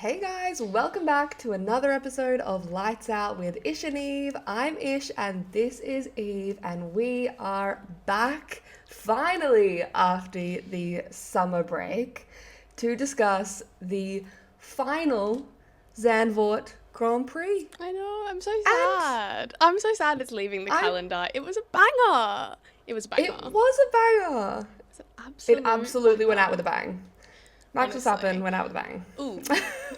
Hey guys, welcome back to another episode of Lights Out with Ish and Eve. I'm Ish and this is Eve, and we are back finally after the summer break to discuss the final Zandvoort Grand Prix. I know, I'm so sad. I'm so sad it's leaving the calendar. It was a banger. It was a banger. It was a banger. It absolutely went out with a bang. Max Verstappen went out with a bang. Ooh,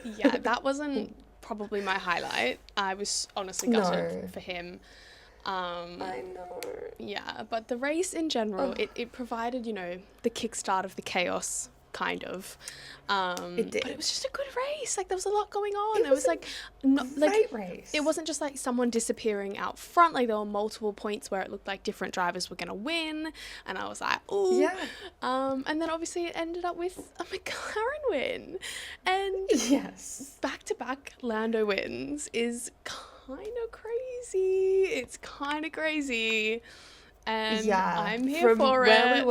yeah, that wasn't probably my highlight. I was honestly gutted for him. I know. Yeah, but the race in general, it provided, the kickstart of the chaos, kind of. It did. But it was just a good race. Like, there was a lot going on. It was a great race. It wasn't just like someone disappearing out front. Like, there were multiple points where it looked like different drivers were going to win. And I was like, ooh. Yeah. And then obviously it ended up with a McLaren win. And yes, back-to-back Lando wins is kind of crazy. It's kind of crazy. And I'm here for it.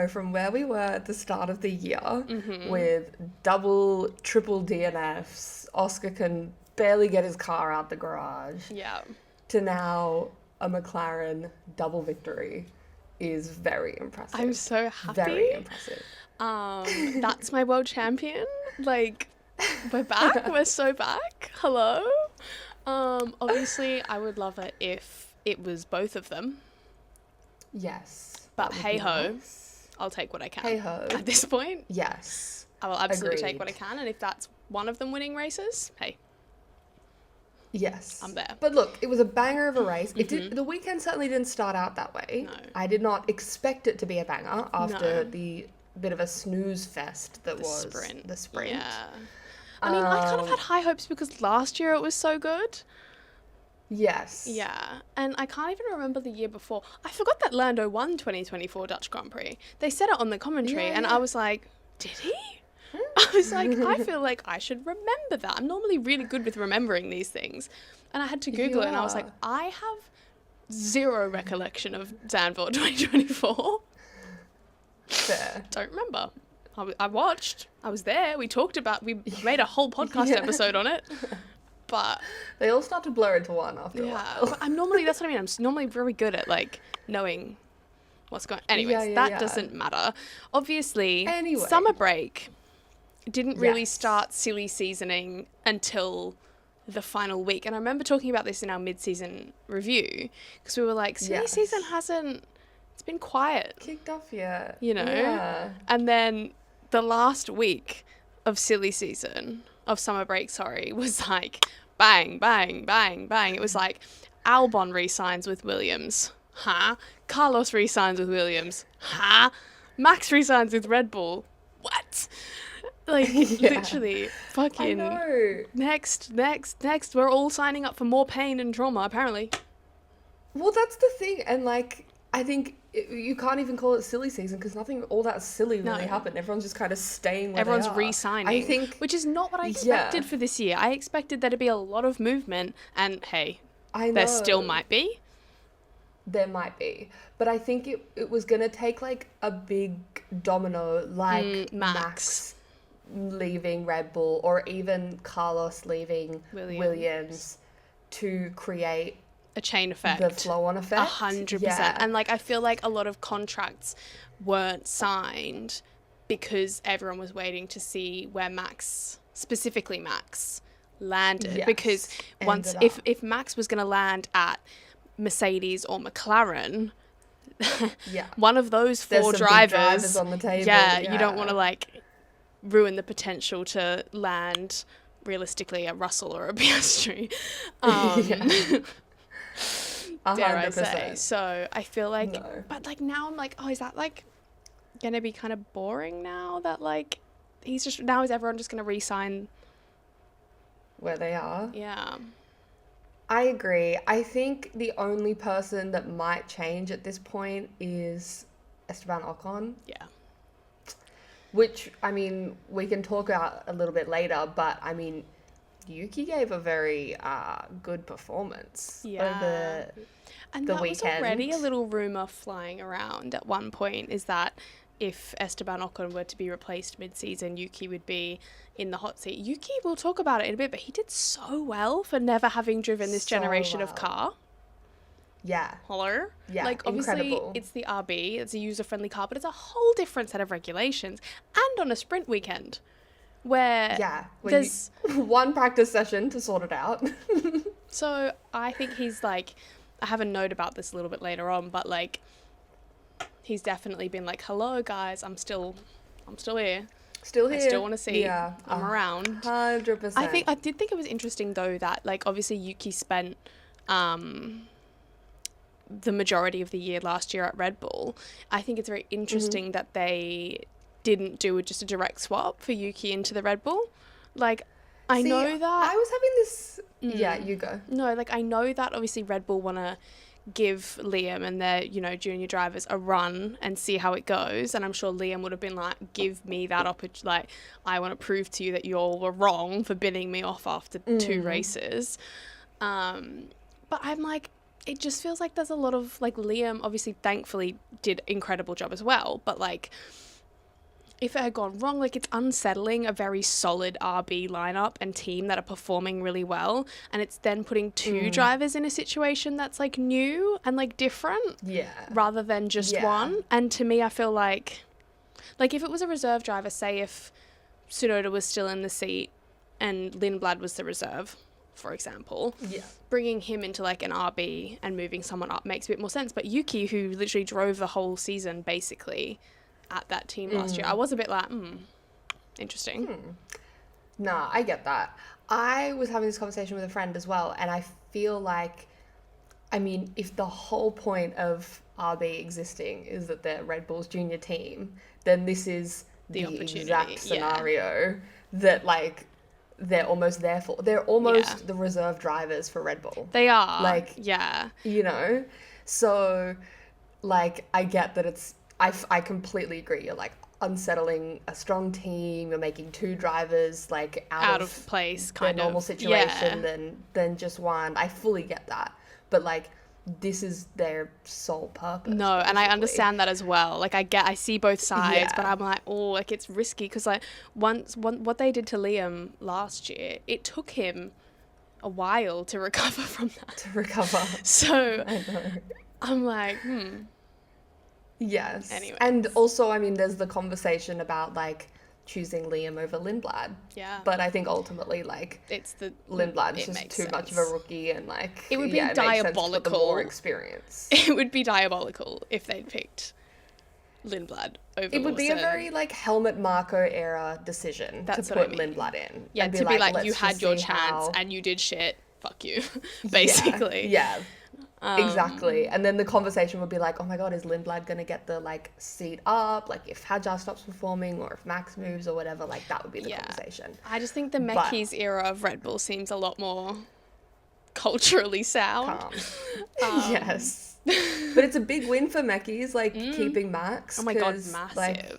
From where we were at the start of the year with double, triple DNFs, Oscar can barely get his car out the garage. Yeah. To now a McLaren double victory is very impressive. I'm so happy. Very impressive. That's my world champion. Like, we're back. We're so back. Hello. Obviously, I would love it if it was both of them. Yes. But hey-ho. Nice. I'll take what I can. Hey-ho. At this point. Yes. I will absolutely Agreed. take what I can. And if that's one of them winning races, hey. Yes. I'm there. But look, it was a banger of a race. The weekend certainly didn't start out that way. No. I did not expect it to be a banger after the bit of a snooze fest that was the sprint. Yeah. I mean, I kind of had high hopes because last year it was so good. Yes. Yeah. And I can't even remember the year before. I forgot that Lando won 2024 Dutch Grand Prix. They said it on the commentary and I was like, did he? I was like, I feel like I should remember that. I'm normally really good with remembering these things. And I had to Google it and I was like, I have zero recollection of Zandvoort 2024. Fair. Don't remember. I watched. I was there. We made a whole podcast episode on it. But they all start to blur into one after a while. But that's what I mean. I'm normally very good at like knowing what's going on. Anyways, that doesn't matter. Obviously, summer break didn't really start silly seasoning until the final week. And I remember talking about this in our mid-season review because we were like, silly season it's been quiet. Kicked off yet. Yeah. And then the last week of silly season, of summer break, was like bang, bang, bang, bang. It was like Albon re-signs with Williams. Carlos re-signs with Williams. Max re-signs with Red Bull. What? Like, literally, fucking, I know. Next. We're all signing up for more pain and trauma, apparently. Well, that's the thing. And, like, I think you can't even call it silly season because nothing all that silly really happened. Everyone's just kind of staying where Everyone's they are. re-signing, I think, which is not what I expected for this year. I expected there to be a lot of movement, and hey, there still might be. There might be. But I think it was going to take, like, a big domino, like Max leaving Red Bull or even Carlos leaving Williams to create a chain effect. The flow-on effect. 100%. Yeah. And, like, I feel like a lot of contracts weren't signed because everyone was waiting to see where specifically Max, landed. Yes. Because if Max was going to land at Mercedes or McLaren, one of those four drivers on the table. You don't want to, like, ruin the potential to land realistically a Russell or a Piastri. Dare I say. So I feel like, but like now I'm like, is that like gonna be kind of boring now that like is everyone just gonna re-sign where they are? Yeah. I agree. I think the only person that might change at this point is Esteban Ocon. Yeah. Which, I mean, we can talk about a little bit later, but I mean, Yuki gave a very good performance over and the that weekend. was already a little rumour flying around at one point, is that if Esteban Ocon were to be replaced mid-season, Yuki would be in the hot seat. Yuki, we'll talk about it in a bit, but he did so well for never having driven this generation of car. Yeah. Hello? Yeah, like, obviously, incredible. it's the RB, it's a user-friendly car, but it's a whole different set of regulations. And on a sprint weekend, where there's... one practice session to sort it out. So, I think he's, like... I have a note about this a little bit later on, but, like, he's definitely been like, hello, guys, I'm still here. Still here. I still want to see. Yeah. I'm around. 100%. I did think it was interesting, though, that, like, obviously Yuki spent... the majority of the year last year at Red Bull. I think it's very interesting that they didn't do just a direct swap for Yuki into the Red Bull. Like, I know that... I was having this... Yeah, you go. No, like, I know that obviously Red Bull want to give Liam and their, you know, junior drivers a run and see how it goes. And I'm sure Liam would have been like, give me that opportunity. Like, I want to prove to you that you all were wrong for bidding me off after 2 races. But I'm like... It just feels like there's a lot of, like, Liam obviously thankfully did incredible job as well, but, like, if it had gone wrong, like, it's unsettling a very solid RB lineup and team that are performing really well, and it's then putting 2 drivers in a situation that's, like, new and, like, different rather than just one. And to me, I feel like if it was a reserve driver, say if Tsunoda was still in the seat and Lindblad was the reserve, for example, bringing him into, like, an RB and moving someone up makes a bit more sense. But Yuki, who literally drove the whole season basically at that team last year, I was a bit like, interesting. Nah, I get that. I was having this conversation with a friend as well, and I feel like, I mean, if the whole point of RB existing is that they're Red Bull's junior team, then this is the exact scenario that, like, they're almost there for. They're almost the reserve drivers for Red Bull. They are. Like, you know? So, like, I get that it's... I completely agree. You're, like, unsettling a strong team. You're making 2 drivers, like, out of place, kind of normal situation than just one. I fully get that. But, like, this is their sole purpose. No, basically. And I understand that as well. Like, I see both sides, but I'm like, oh, like, it's risky because, like, what they did to Liam last year, it took him a while to recover from that. To recover. So I know. I'm like, Yes. Anyways. And also, I mean, there's the conversation about, like, choosing Liam over Lindblad. Yeah. But I think ultimately, like, Lindblad is just too much of a rookie, and, like, it would be diabolical. It makes sense for the more experience. It would be diabolical if they'd picked Lindblad over It would be Lawson. a very, like, Helmut Marko era decision to put Lindblad in. Yeah, to be like, you had your chance and you did shit. Fuck you, basically. Yeah. Exactly. And then the conversation would be like, oh my god, is Lindblad going to get the, like, seat up? Like, if Hadjar stops performing or if Max moves or whatever, like, that would be the conversation. I just think the Mekis era of Red Bull seems a lot more culturally sound. Yes. But it's a big win for Mekis, like, keeping Max. Oh my god, massive. Like,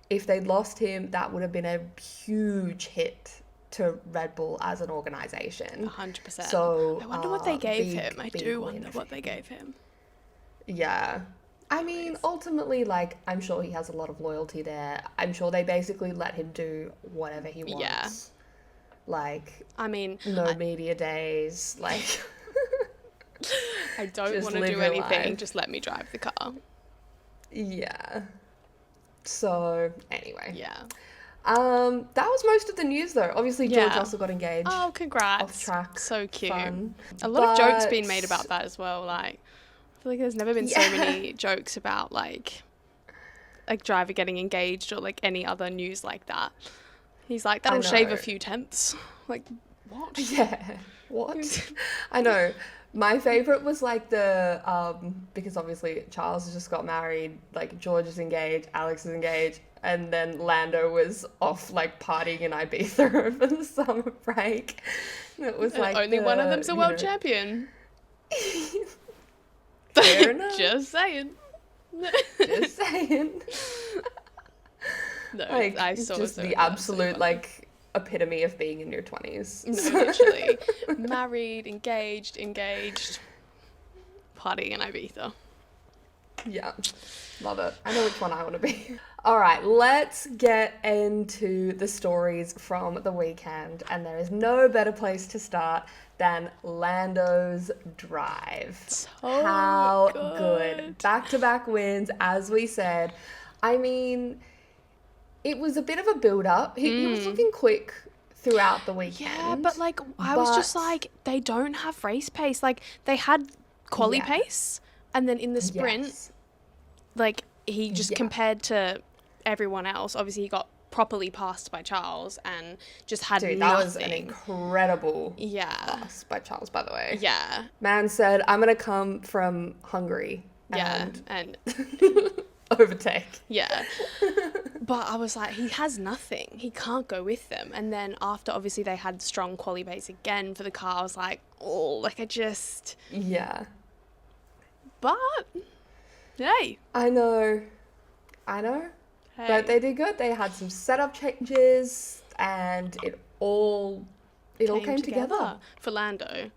if they'd lost him, that would have been a huge hit to Red Bull as an organisation. 100%. So I wonder what they gave him. I do wonder what they gave him. Yeah. I mean, ultimately, like, I'm sure he has a lot of loyalty there. I'm sure they basically let him do whatever he wants. Yeah. Like, I mean... no media days, like... I don't want to do anything, just let me drive the car. Yeah. So, anyway. Yeah. That was most of the news, though. Obviously, George also got engaged. Oh, congrats. Off track. So cute. Fun. A lot of jokes being made about that as well. Like, I feel like there's never been so many jokes about, like driver getting engaged or, like, any other news like that. He's like, that'll shave a few tenths. Like, what? Yeah. What? I know. My favourite was, like, the, because obviously Charles has just got married, like, George is engaged, Alex is engaged, and then Lando was off, like, partying in Ibiza over the summer break. It was and like only one of them's a world champion. Fair enough. Just saying. Just saying. No, like, I saw just the absolute, like, epitome of being in your 20s. No, literally. Married, engaged, partying in Ibiza. Yeah, love it. I know which one I want to be. All right, let's get into the stories from the weekend. And there is no better place to start than Lando's drive. So How good. good. Back-to-back wins, as we said. I mean, it was a bit of a build-up. He was looking quick throughout the weekend. Yeah, but like I was just like, they don't have race pace. Like they had quali pace, and then in the sprint, like he just compared to everyone else. Obviously, he got properly passed by Charles and just had Dude, nothing. that was an incredible pass by Charles, by the way. Yeah. Man said, I'm going to come from Hungary and overtake. Yeah. But I was like, he has nothing. He can't go with them. And then after, obviously, they had strong quali pace again for the car, I was like, oh, like I just... Yeah. But, hey. I know. Hey. But they did good. They had some setup changes and it all came together. For Lando.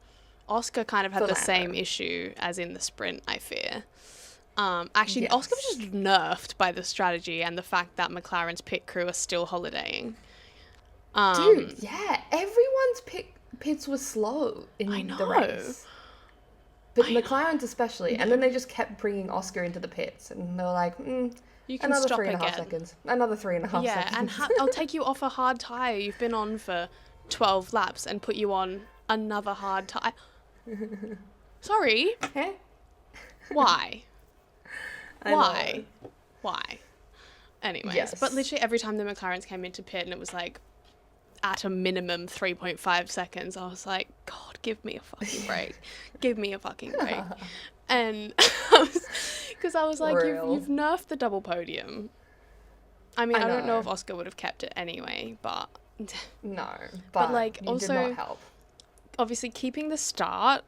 Oscar kind of had the same issue as in the sprint, I fear. Actually, Oscar was just nerfed by the strategy and the fact that McLaren's pit crew are still holidaying. Dude, yeah. Everyone's pits were slow in the race. But McLaren's especially. And then they just kept bringing Oscar into the pits. And they were like, you can another stop 3.5 seconds. Another 3.5 seconds. Yeah, and I'll take you off a hard tyre you've been on for 12 laps and put you on another hard tyre. Sorry. Hey? Why? Why? Anyways, but literally every time the McLarens came into pit and it was like at a minimum 3.5 seconds, I was like, God, give me a fucking break. Give me a fucking break. And because I was like, you've nerfed the double podium. I mean, I don't know if Oscar would have kept it anyway, but... No, but like also did not help. Obviously, keeping the start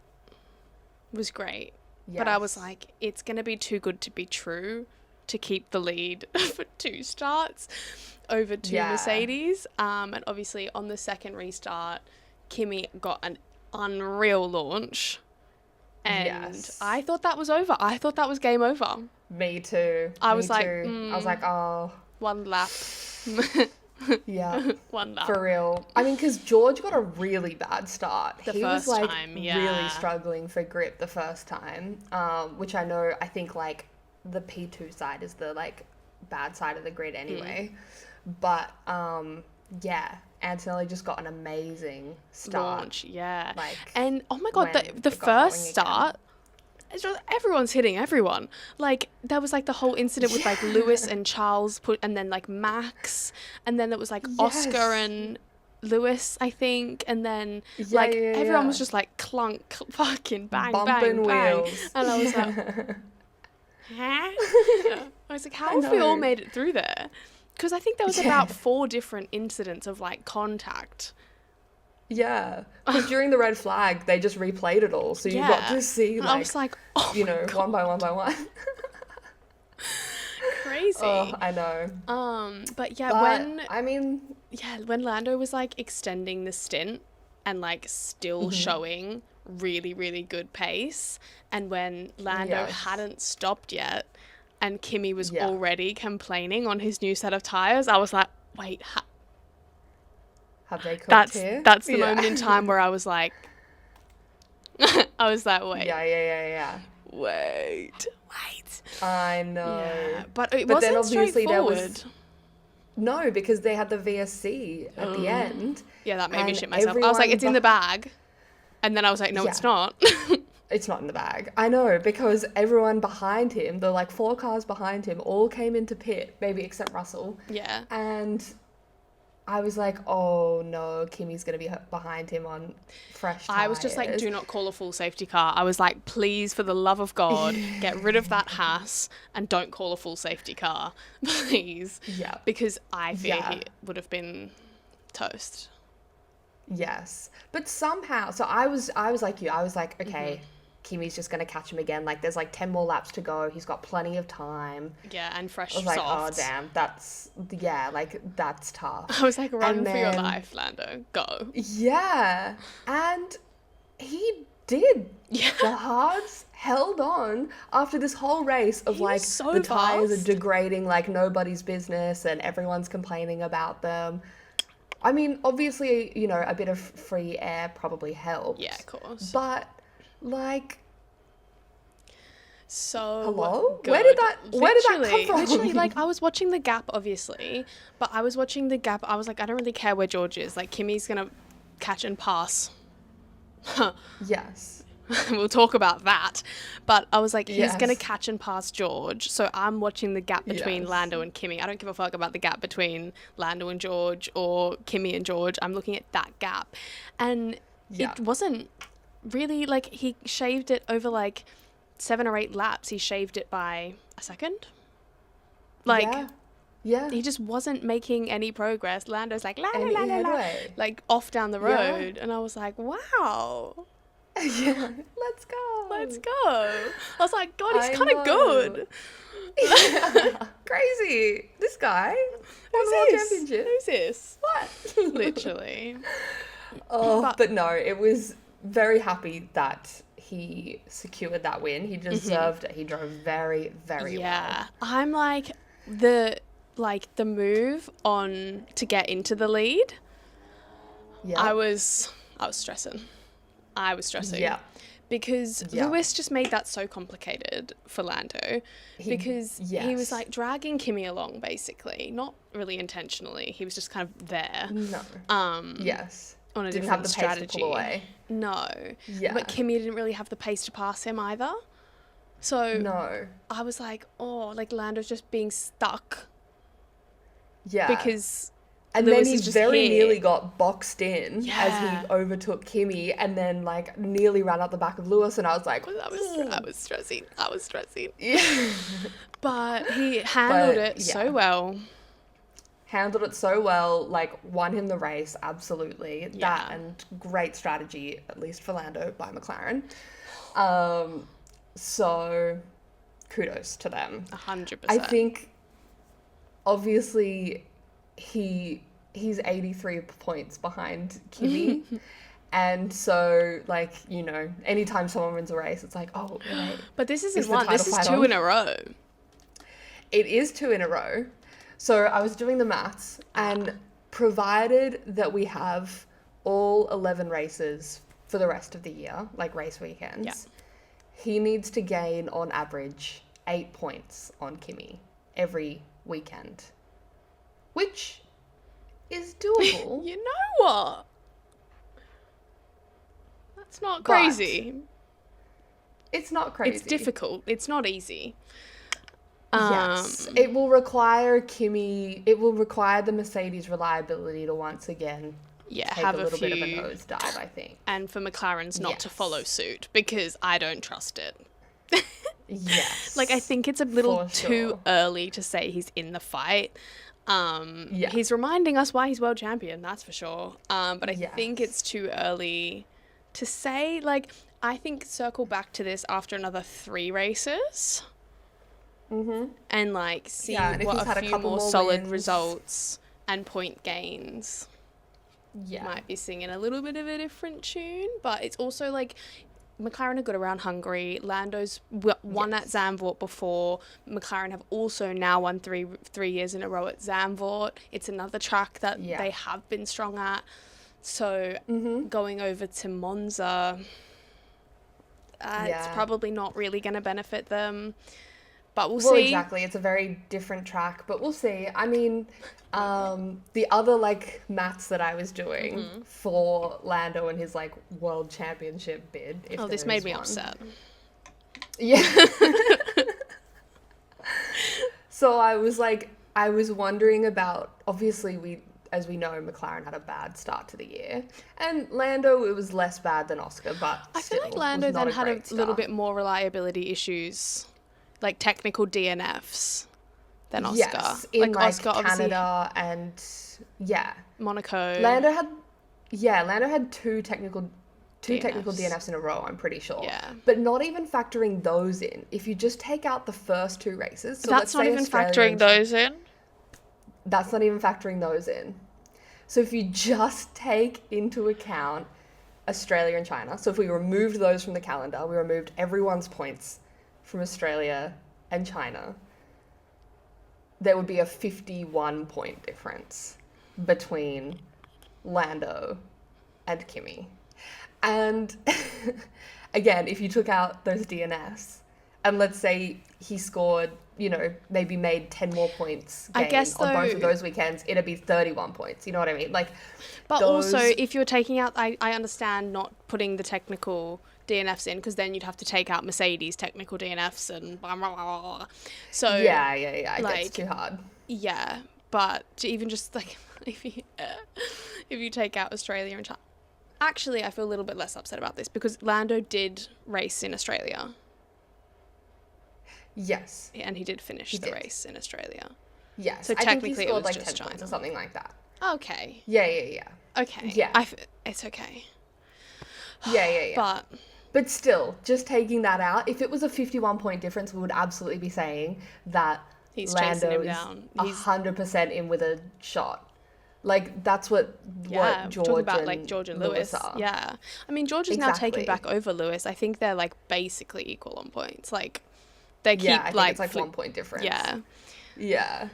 was great. Yes. But I was like, it's going to be too good to be true to keep the lead for 2 starts over 2 Mercedes. And obviously, on the second restart, Kimi got an unreal launch. And I thought that was over. I thought that was game over. Me too. I was like, oh. 1 lap. Yeah. 1 lap. For real. I mean, because George got a really bad start. He was like really struggling for grip the first time, which I think like the P2 side is the like bad side of the grid anyway. But Antonelli just got an amazing start. Launch, yeah. Like, and oh my God, the first start, it's just, everyone's hitting everyone. Like there was like the whole incident with like Lewis and Charles and then like Max, and then it was like Oscar and Lewis, I think, and then everyone was just like clunk, fucking bang, bumping bang, wheels. bang, and I was like, huh? I was like, how have we all made it through there? Because I think there was about 4 different incidents of like contact. Yeah, because during the red flag, they just replayed it all, so you got to see like, I was like, one by one. Crazy. Oh, I know. But when Lando was like extending the stint and like still showing really, really good pace, and when Lando hadn't stopped yet, and Kimi was already complaining on his new set of tires, I was like, wait. Have they cooked here? That's the moment in time where I was like, wait. Yeah. Wait. I know. Yeah. But it wasn't then obviously straightforward. No, because they had the VSC at the end. Yeah, that made me shit myself. I was like, it's in the bag. And then I was like, no, it's not. It's not in the bag. I know, because everyone behind him, the like 4 cars behind him, all came into pit, maybe except Russell. Yeah. And I was like, oh no, Kimi's going to be behind him on fresh tires. I was just like, do not call a full safety car. I was like, please, for the love of God, get rid of that Haas and don't call a full safety car, please. Yeah. Because I fear he would have been toast. Yes. But somehow, so I was like you, I was like, okay, Kimi's just going to catch him again. Like, there's like 10 more laps to go. He's got plenty of time. Yeah, and fresh I was like, softs. oh, damn, that's tough. I was like, run for your life, Lando. Go. Yeah. And he did. Yeah. The hards held on after this whole race of He like was so the tires fast. are degrading like nobody's business and everyone's complaining about them. I mean, obviously, you know, a bit of free air probably helps. Yeah, of course. But like, So hello? good. Where did that come from? Literally, like, I was watching the gap, obviously, but I was watching the gap. I was like, I don't really care where George is. Like, Kimmy's gonna catch and pass. Yes. We'll talk about that. But I was like, he's Yes. gonna catch and pass George. So I'm watching the gap between Yes. Lando and Kimmy. I don't give a fuck about the gap between Lando and George or Kimmy and George. I'm looking at that gap. And Yeah. it wasn't really like he shaved it over like 7 or 8 laps. He shaved it by a second. Like, Yeah. he just wasn't making any progress. Lando's like, la la Any la la la, headway. like off down the Yeah. road. And I was like, wow, Yeah. Let's go. let's go. I was like, God, he's I kind of know. good. Yeah. Crazy. This guy won the world championship. Who's this? What? Literally. Oh, but no, it was very happy that he secured that win. He deserved it. He drove very, very Yeah. I'm like, the move on to get into the lead, well. Yeah. I was stressing. Yeah. Because Yeah. Lewis just made that so complicated for Lando, because he was yes. like dragging Kimmy along, basically, not really intentionally. He was just kind of there. No. Yes. On a Didn't different have the strategy. pace to pull away. No. Yeah. But Kimmy didn't really have the pace to pass him either. So No. I was like, oh, like Lando's just being stuck Yeah. because and Lewis then he is just very here. nearly got boxed in as Yeah. he overtook Kimmy and then like nearly ran up the back of Lewis, and I was like, I was stressing. yeah. But he handled it yeah. so well. Handled it so well, like won him the race, absolutely. Yeah. That and great strategy, at least for Lando, by McLaren. So kudos to them. 100%. I think obviously he's 83 points behind Kimi. And so, like, you know, anytime someone wins a race, it's like, oh, wait. But this Is isn't the one. This title is fight 2 on? in a row. It is 2 in a row. So I was doing the maths, and provided that we have all 11 races for the rest of the year, like race weekends, Yeah. he needs to gain on average 8 points on Kimi every weekend, which is doable. You know what? That's not crazy. It's not crazy. It's difficult. It's not easy. Yes, it will require it will require the Mercedes reliability to once again Yeah, take have a a little few. bit of a nosedive, I think. And for McLaren's not to Yes. follow suit, because I don't trust it. Yes. Like, I think it's a little For too sure. early to say he's in the fight. Yeah. He's reminding us why he's world champion, that's for sure. But I Yes. think it's too early to say. Like, I think circle back to this after another 3 races. And, like, see Yeah, and if what he's a had a few couple more more solid wins. results and point gains. Yeah. Might be singing a little bit of a different tune, but it's also like McLaren are good around Hungary. Lando's won at Zandvoort before. McLaren have also now won three years in a row at Zandvoort. It's another track that Yeah. they have been strong at. So going over to Monza, it's Yeah. probably not really going to benefit them. But we'll Well, see. exactly. It's a very different track, but we'll see. I mean, the other like maths that I was doing for Lando and his like world championship bid. If Oh, this there made is me one. upset. Yeah. So I was wondering about, obviously as we know, McLaren had a bad start to the year, and Lando, it was less bad than Oscar, but I feel like still, Lando was not then had great a little start. bit more reliability issues, like technical DNFs, than Oscar. Yes, in like Oscar, obviously, Canada and Monaco. Lando had two technical DNFs in a row, I'm pretty sure. Yeah. But not even factoring those in. If you just take out the first 2 races, so let's That's not say even Australia factoring and- those in. That's not even factoring those in. So if you just take into account Australia and China. So if we removed those from the calendar, we removed everyone's points from Australia and China, there would be a 51 point difference between Lando and Kimi. And again, if you took out those DNFs, and let's say he scored, you know, maybe made 10 more points I guess on both though, of those weekends, it'd be 31 points. You know what I mean? Like, but also, if you're taking out, I understand not putting the technical DNFs in, because then you'd have to take out Mercedes technical DNFs and blah, blah, blah, blah. So yeah, it gets too hard. Yeah, but to even just like if you take out Australia and China, actually, I feel a little bit less upset about this because Lando did race in Australia. Yes. And he did finish the race in Australia. Yes. So I technically think he scored it was like just 10 points China. or something like that. Okay. Yeah. Okay. Yeah. It's okay. Yeah. But still, just taking that out, if it was a 51 point difference, we would absolutely be saying that He's Lando chasing him is down. 100% in with a shot. Like, that's what George and Lewis are. Yeah. I mean, George is now taking back over Lewis. I think they're like basically equal on points. Like, they keep I think it's like 1 point difference. Yeah. Yeah.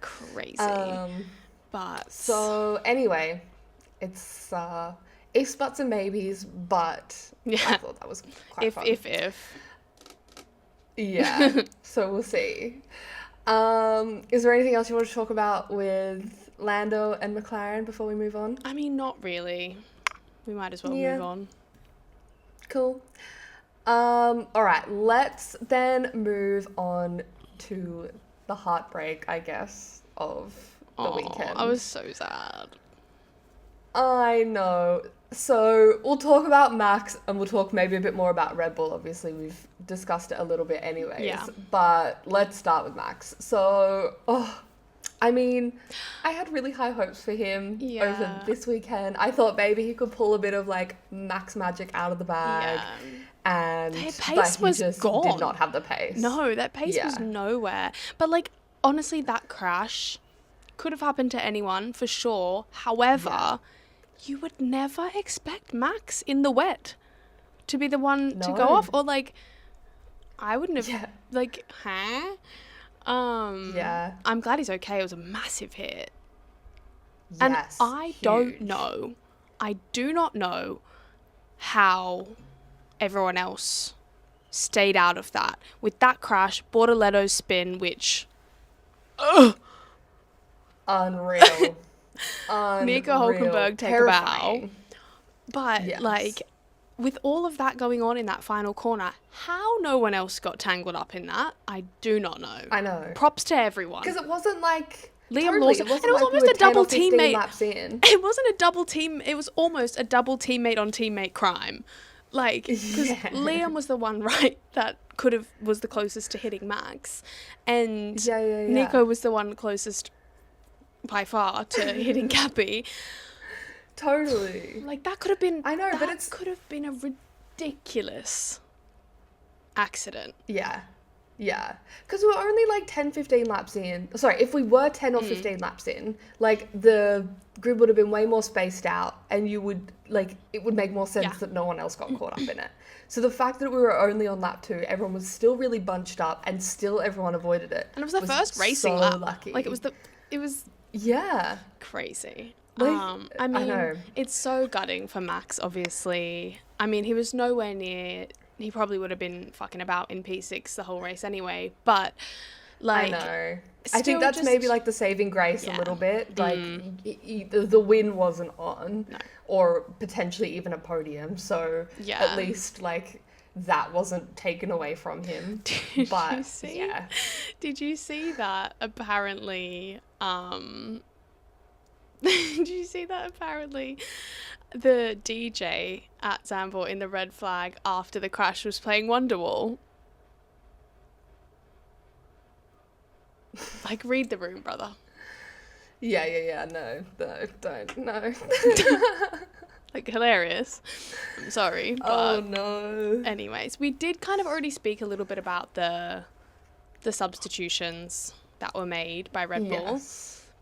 Crazy. But so anyway, it's ifs, buts, and maybes. But I thought that was quite fun. If. Yeah. So we'll see. Is there anything else you want to talk about with Lando and McLaren before we move on? I mean, not really. We might as well move on. Cool. All right, let's then move on to the heartbreak, I guess, of the weekend. I was so sad. I know. So we'll talk about Max and we'll talk maybe a bit more about Red Bull. Obviously, we've discussed it a little bit anyways. Yeah. But let's start with Max. So, I mean, I had really high hopes for him over this weekend. I thought maybe he could pull a bit of like Max magic out of the bag. Yeah. And their pace was just gone. Did not have the pace. No, that pace was nowhere. But like, honestly, that crash could have happened to anyone for sure. However, you would never expect Max in the wet to be the one to go off, or like, I wouldn't have like, huh? I'm glad he's okay. It was a massive hit. Yes, and I do not know how everyone else stayed out of that. With that crash, Bortoletto's spin, which... Unreal. Nico Hulkenburg take a bow. But, yes. like, with all of that going on in that final corner, how no one else got tangled up in that, I do not know. I know. Props to everyone. Because it wasn't like... Liam Lawson, and it was almost a double teammate. It wasn't a double team. It was almost a double teammate on teammate crime. Like, because Liam was the one, right, that was the closest to hitting Max, and Nico was the one closest by far to hitting Cappy. Totally. Like, that could have been. I know, that but it's could have been a ridiculous accident. Yeah. Because we were only like 10, 15 laps in. Sorry, if we were 10 or 15 laps in, like the grid would have been way more spaced out and you would, like, it would make more sense that no one else got caught up in it. So the fact that we were only on lap 2, everyone was still really bunched up and still everyone avoided it. And it was the first racing so lap. Lucky. Like, it was crazy. I mean, it's so gutting for Max, obviously. I mean, he was nowhere near... He probably would have been fucking about in P6 the whole race anyway, but like... I know. I think that's maybe like the saving grace a little bit. Like the win wasn't on or potentially even a podium. So at least like that wasn't taken away from him. Did you see that apparently... Did you see that apparently the DJ at Zandvoort in the red flag after the crash was playing Wonderwall? Like, read the room, brother. Yeah. No, don't. No. Like, hilarious. I'm sorry, but... Oh, no. Anyways, we did kind of already speak a little bit about the substitutions that were made by Red Bull,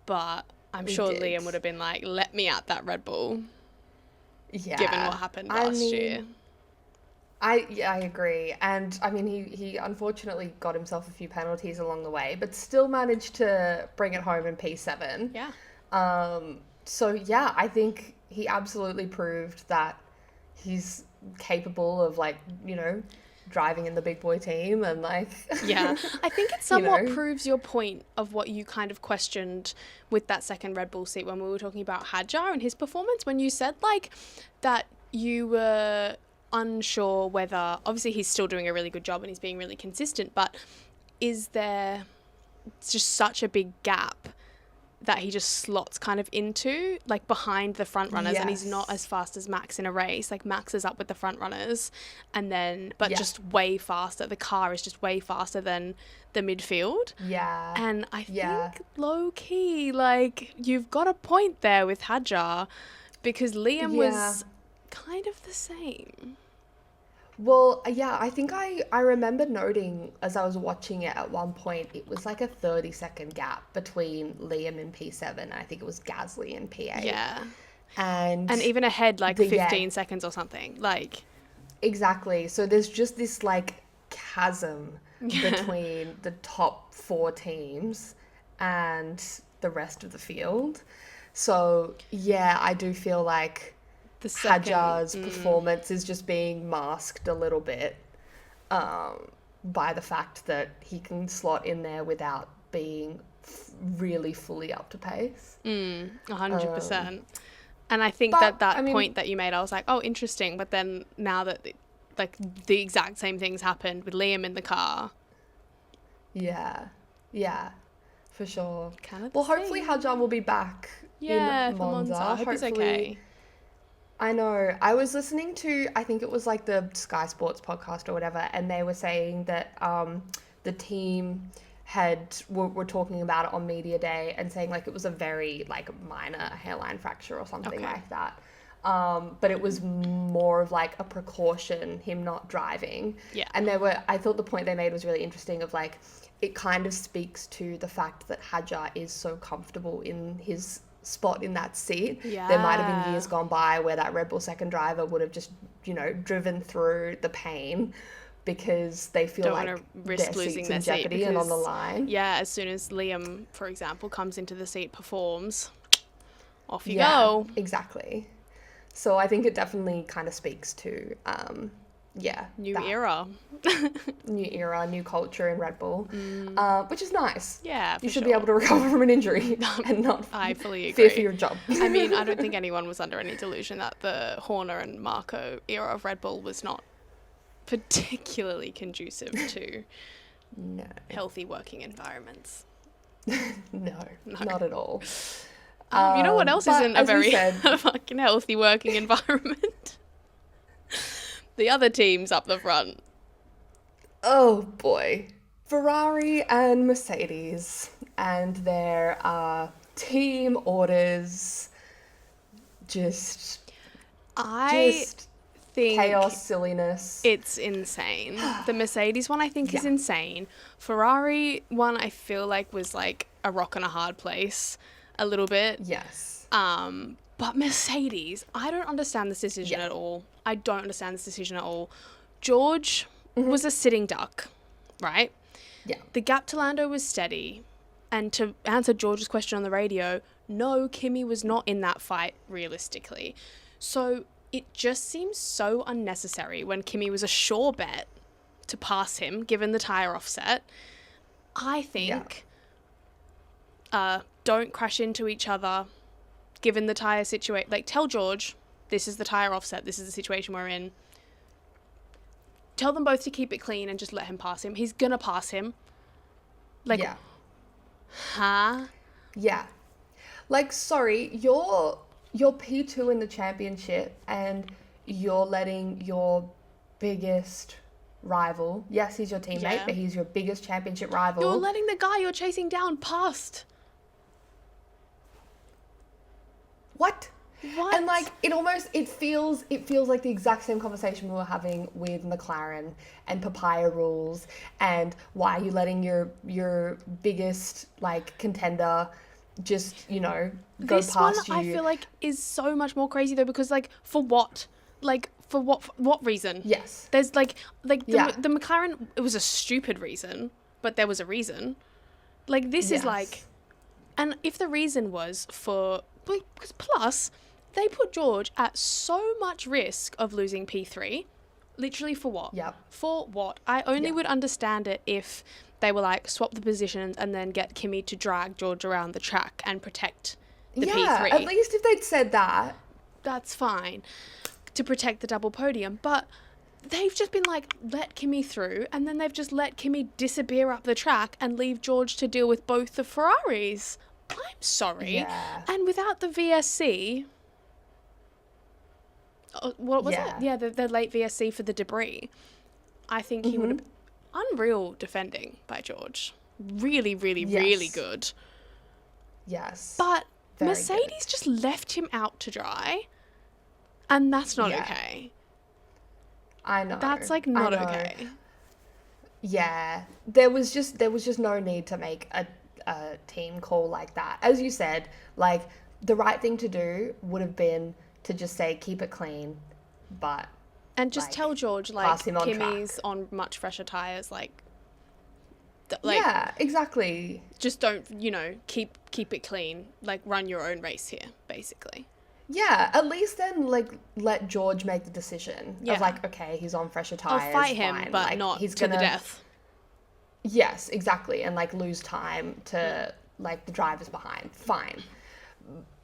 but... I'm sure Liam would have been like, let me at that Red Bull. Yeah. given what happened last year. I agree. And I mean, he unfortunately got himself a few penalties along the way, but still managed to bring it home in P7. Yeah. So yeah, I think he absolutely proved that he's capable of, like, driving in the big boy team and, like, Yeah, I think it somewhat proves your point of what you kind of questioned with that second Red Bull seat when we were talking about Hadjar and his performance, when you said, like, that you were unsure whether, obviously he's still doing a really good job and he's being really consistent, but is there just such a big gap that he just slots kind of into, like, behind the front runners, and he's not as fast as Max in a race. Like, Max is up with the front runners and then, but just way faster. The car is just way faster than the midfield. Yeah. And I think low key, like, you've got a point there with Hadjar, because Liam was kind of the same. Well, yeah, I think I remember noting as I was watching it at one point, it was like a 30-second gap between Liam in P7 and I think it was Gasly in P8. Yeah. And even ahead, like, 15 seconds or something. Like, exactly. So there's just this, like, chasm between the top 4 teams and the rest of the field. So, yeah, I do feel like Hadjar's performance is just being masked a little bit by the fact that he can slot in there without being really fully up to pace. 100%. And I think that point that you made, I was like, oh, interesting. But then now that, like, the exact same things happened with Liam in the car. Yeah, for sure. Kind of. Well, hopefully Hadjar will be back in Monza. I hope he's okay. I know. I was listening to, I think it was like the Sky Sports podcast or whatever, and they were saying that the team were talking about it on media day and saying, like, it was a very, like, minor hairline fracture or something like that. But it was more of, like, a precaution, him not driving. Yeah. And I thought the point they made was really interesting of, like, it kind of speaks to the fact that Hadjar is so comfortable in his spot in that seat. Yeah. There might have been years gone by where that Red Bull second driver would have just, driven through the pain because they feel like their seat's in jeopardy and on the line. Yeah, as soon as Liam, for example, comes into the seat, performs, off you go. Exactly. So I think it definitely kind of speaks to, new era, new culture in Red Bull, which is nice. Yeah, you should be able to recover from an injury and not I fully fear agree. for your job. I mean, I don't think anyone was under any delusion that the Horner and Marco era of Red Bull was not particularly conducive to healthy working environments. No, not at all. You know what else isn't a very fucking healthy working environment? The other teams up the front. Oh boy. Ferrari and Mercedes and their team orders. Just think chaos, silliness. It's insane. The Mercedes one I think is insane. Ferrari one I feel like was like a rock and a hard place a little bit. Yes. But Mercedes, I don't understand this decision at all. I don't understand this decision at all. George was a sitting duck, right? Yeah. The gap to Lando was steady. And to answer George's question on the radio, no, Kimi was not in that fight realistically. So it just seems so unnecessary when Kimi was a sure bet to pass him, given the tyre offset. I think don't crash into each other, given the tyre situation. Like, tell George, this is the tyre offset, this is the situation we're in. Tell them both to keep it clean and just let him pass him. He's gonna pass him. Like, Yeah. Like, sorry, you're P2 in the championship and you're letting your biggest rival, yes, he's your teammate, but he's your biggest championship rival. You're letting the guy you're chasing down past. What? And like it feels like the exact same conversation we were having with McLaren and papaya rules and why are you letting your biggest like contender just, go This one, past you. I feel like, is so much more crazy, though, because, like, for what? Like, for what reason? Yes. There's, the Yeah. McLaren, it was a stupid reason, but there was a reason. Like, this is, like... And if the reason was for... Because plus, they put George at so much risk of losing P3. Literally for what? Yep. For what? I only would understand it if they were, like, swap the positions and then get Kimi to drag George around the track and protect the P3. At least if they'd said that. That's fine. To protect the double podium. But they've just been like, let Kimi through, and then they've just let Kimi disappear up the track and leave George to deal with both the Ferraris. I'm sorry. Yeah. And without the VSC... what was it? Yeah, the late VSC for the debris. I think he would have... Unreal defending by George. Really, really, really good. Yes. But Very Mercedes good. just left him out to dry. And that's not okay. I know. That's, like, not okay. Yeah. There was just no need to make a team call like that. As you said, like, the right thing to do would have been to just say, keep it clean, but... And just tell George, like, Kimi's track. on much fresher tyres, like... yeah, exactly. Just don't, keep it clean. Like, run your own race here, basically. Yeah, at least then, like, let George make the decision. Yeah. Of, like, okay, he's on fresher tyres. I'll fight him, fine. but like, not he's to the death. Yes, exactly. And, like, lose time to, like, the drivers behind. Fine.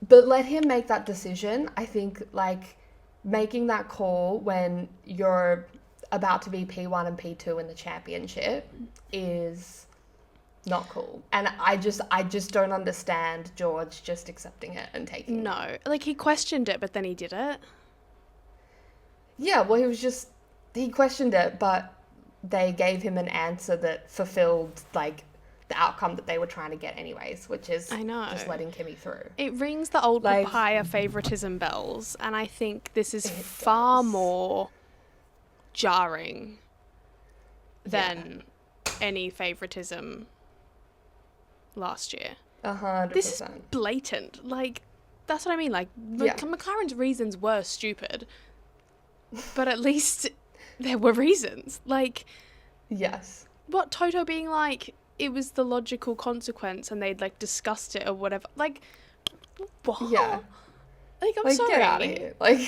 But let him make that decision. I think, like, making that call when you're about to be P1 and P2 in the championship is not cool. And I just don't understand George just accepting it and taking it. No. Like, he questioned it, but then he did it. Yeah, well, he questioned it, but they gave him an answer that fulfilled, like, the outcome that they were trying to get anyways, which is just letting Kimi through. It rings the old papaya favoritism bells, and I think this is far more jarring than any favoritism last year. 100%. This is blatant. Like, that's what I mean. Like, McLaren's reasons were stupid, but at least there were reasons. Like, yes. What, Toto being like, it was the logical consequence and they'd, like, discussed it or whatever. Like, what? Yeah. Like, I'm sorry. Get out of here. Like,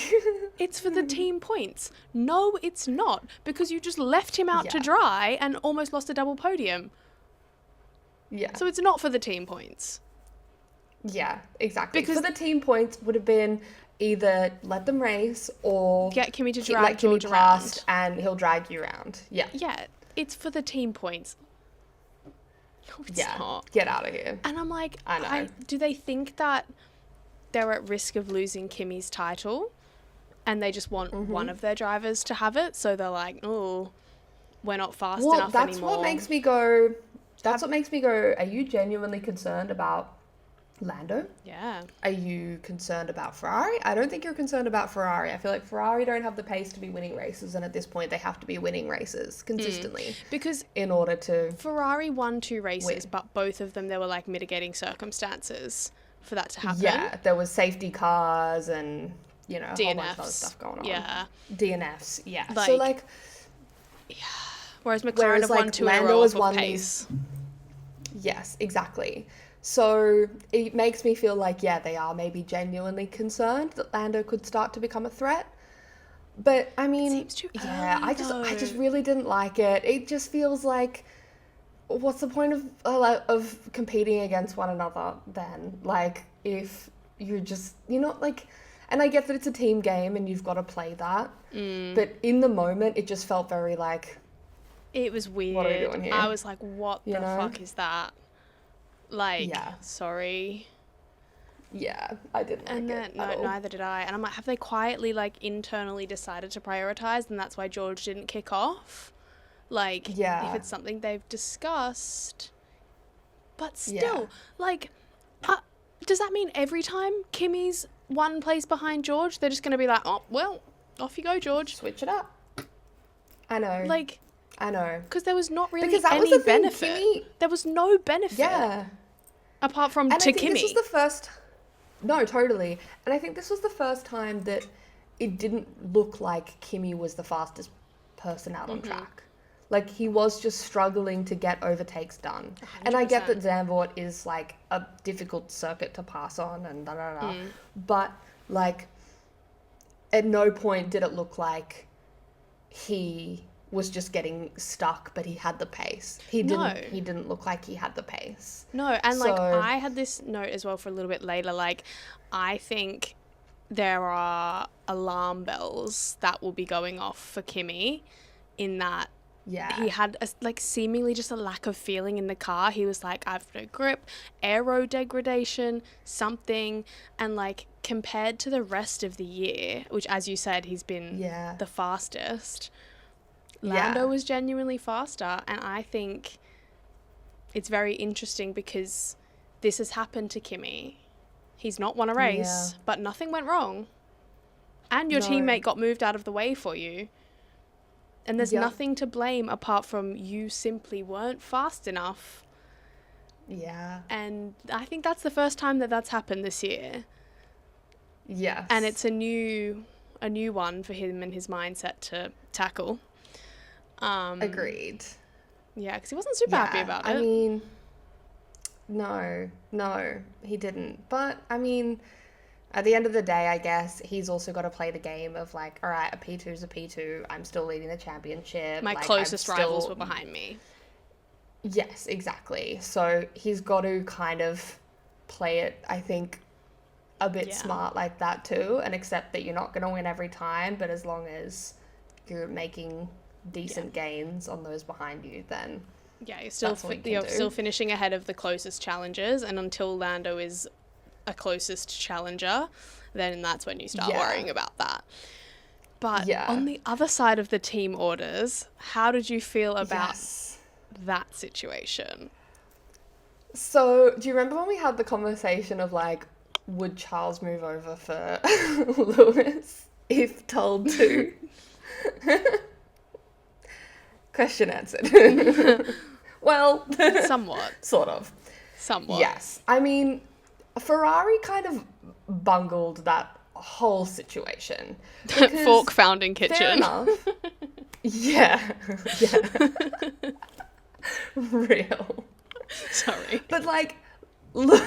it's for the team points. No, it's not. Because you just left him out to dry and almost lost a double podium. Yeah. So it's not for the team points. Yeah, exactly. Because for the team points would have been either let them race or get Kimi to drag George around. And he'll drag you around. Yeah. Yeah, it's for the team points. No, it's not. Get out of here. And I'm like, I know. Do they think that they're at risk of losing Kimi's title and they just want one of their drivers to have it? So they're like, oh, we're not fast enough anymore. What makes me go, are you genuinely concerned about Lando? Yeah. Are you concerned about Ferrari? I don't think you're concerned about Ferrari. I feel like Ferrari don't have the pace to be winning races, and at this point they have to be winning races consistently. Because in order to Ferrari won 2 races, but both of them there were, like, mitigating circumstances for that to happen. Yeah, there was safety cars and, a whole bunch of other stuff going on. Yeah. DNFs, yeah. Like, so, like... Yeah. Whereas McLaren have won 2 in a row of pace. Yes, exactly. So it makes me feel like, they are maybe genuinely concerned that Lando could start to become a threat. But, I mean, it seems too early, I just really didn't like it. It just feels like, what's the point of competing against one another then? Like, if you're just, like... And I get that it's a team game and you've got to play that. But in the moment, it just felt very like... It was weird. What are we doing here? I was like, what the fuck is that? Like, sorry. Yeah, I didn't like it at all. Neither did I. And I'm like, have they quietly, like, internally decided to prioritise and that's why George didn't kick off? Like, if it's something they've discussed. But still, like, does that mean every time Kimi's one place behind George, they're just going to be like, oh, well, off you go, George. Switch it up. I know. Like... I know. Because there was not really any benefit. There was no benefit Apart from And to I think Kimi. this was the first... No, totally. And I think this was the first time that it didn't look like Kimi was the fastest person out on track. Like, he was just struggling to get overtakes done. 100%. And I get that Zandvoort is, like, a difficult circuit to pass on and da-da-da. But, like, at no point did it look like he was just getting stuck, but he had the pace. He didn't look like he had the pace. No, and, like, I had this note as well for a little bit later. Like, I think there are alarm bells that will be going off for Kimi in that he had, seemingly just a lack of feeling in the car. He was like, I have no grip, aero degradation, something. And, like, compared to the rest of the year, which, as you said, he's been the fastest, Lando was genuinely faster. And I think it's very interesting because this has happened to Kimi. He's not won a race, but nothing went wrong. And your teammate got moved out of the way for you. And there's nothing to blame apart from you simply weren't fast enough. Yeah. And I think that's the first time that that's happened this year. Yes. And it's a new one for him and his mindset to tackle. Agreed. Yeah, because he wasn't super happy about it. I mean, no, he didn't. But, I mean, at the end of the day, I guess he's also got to play the game of, like, all right, a P2 is a P2. I'm still leading the championship. My closest rivals were behind me. Yes, exactly. So he's got to kind of play it, I think, a bit smart like that too, and accept that you're not going to win every time, but as long as you're making decent gains on those behind you, then you're still finishing ahead of the closest challengers, and until Lando is a closest challenger, then that's when you start worrying about that. But on the other side of the team orders, how did you feel about that situation? So, do you remember when we had the conversation of, like, would Charles move over for Lewis if told to? Question answered. Well, somewhat. Sort of. Somewhat. Yes. I mean, Ferrari kind of bungled that whole situation. Fork found in kitchen. Fair enough. Yeah. Real. Sorry. But, like, Lewis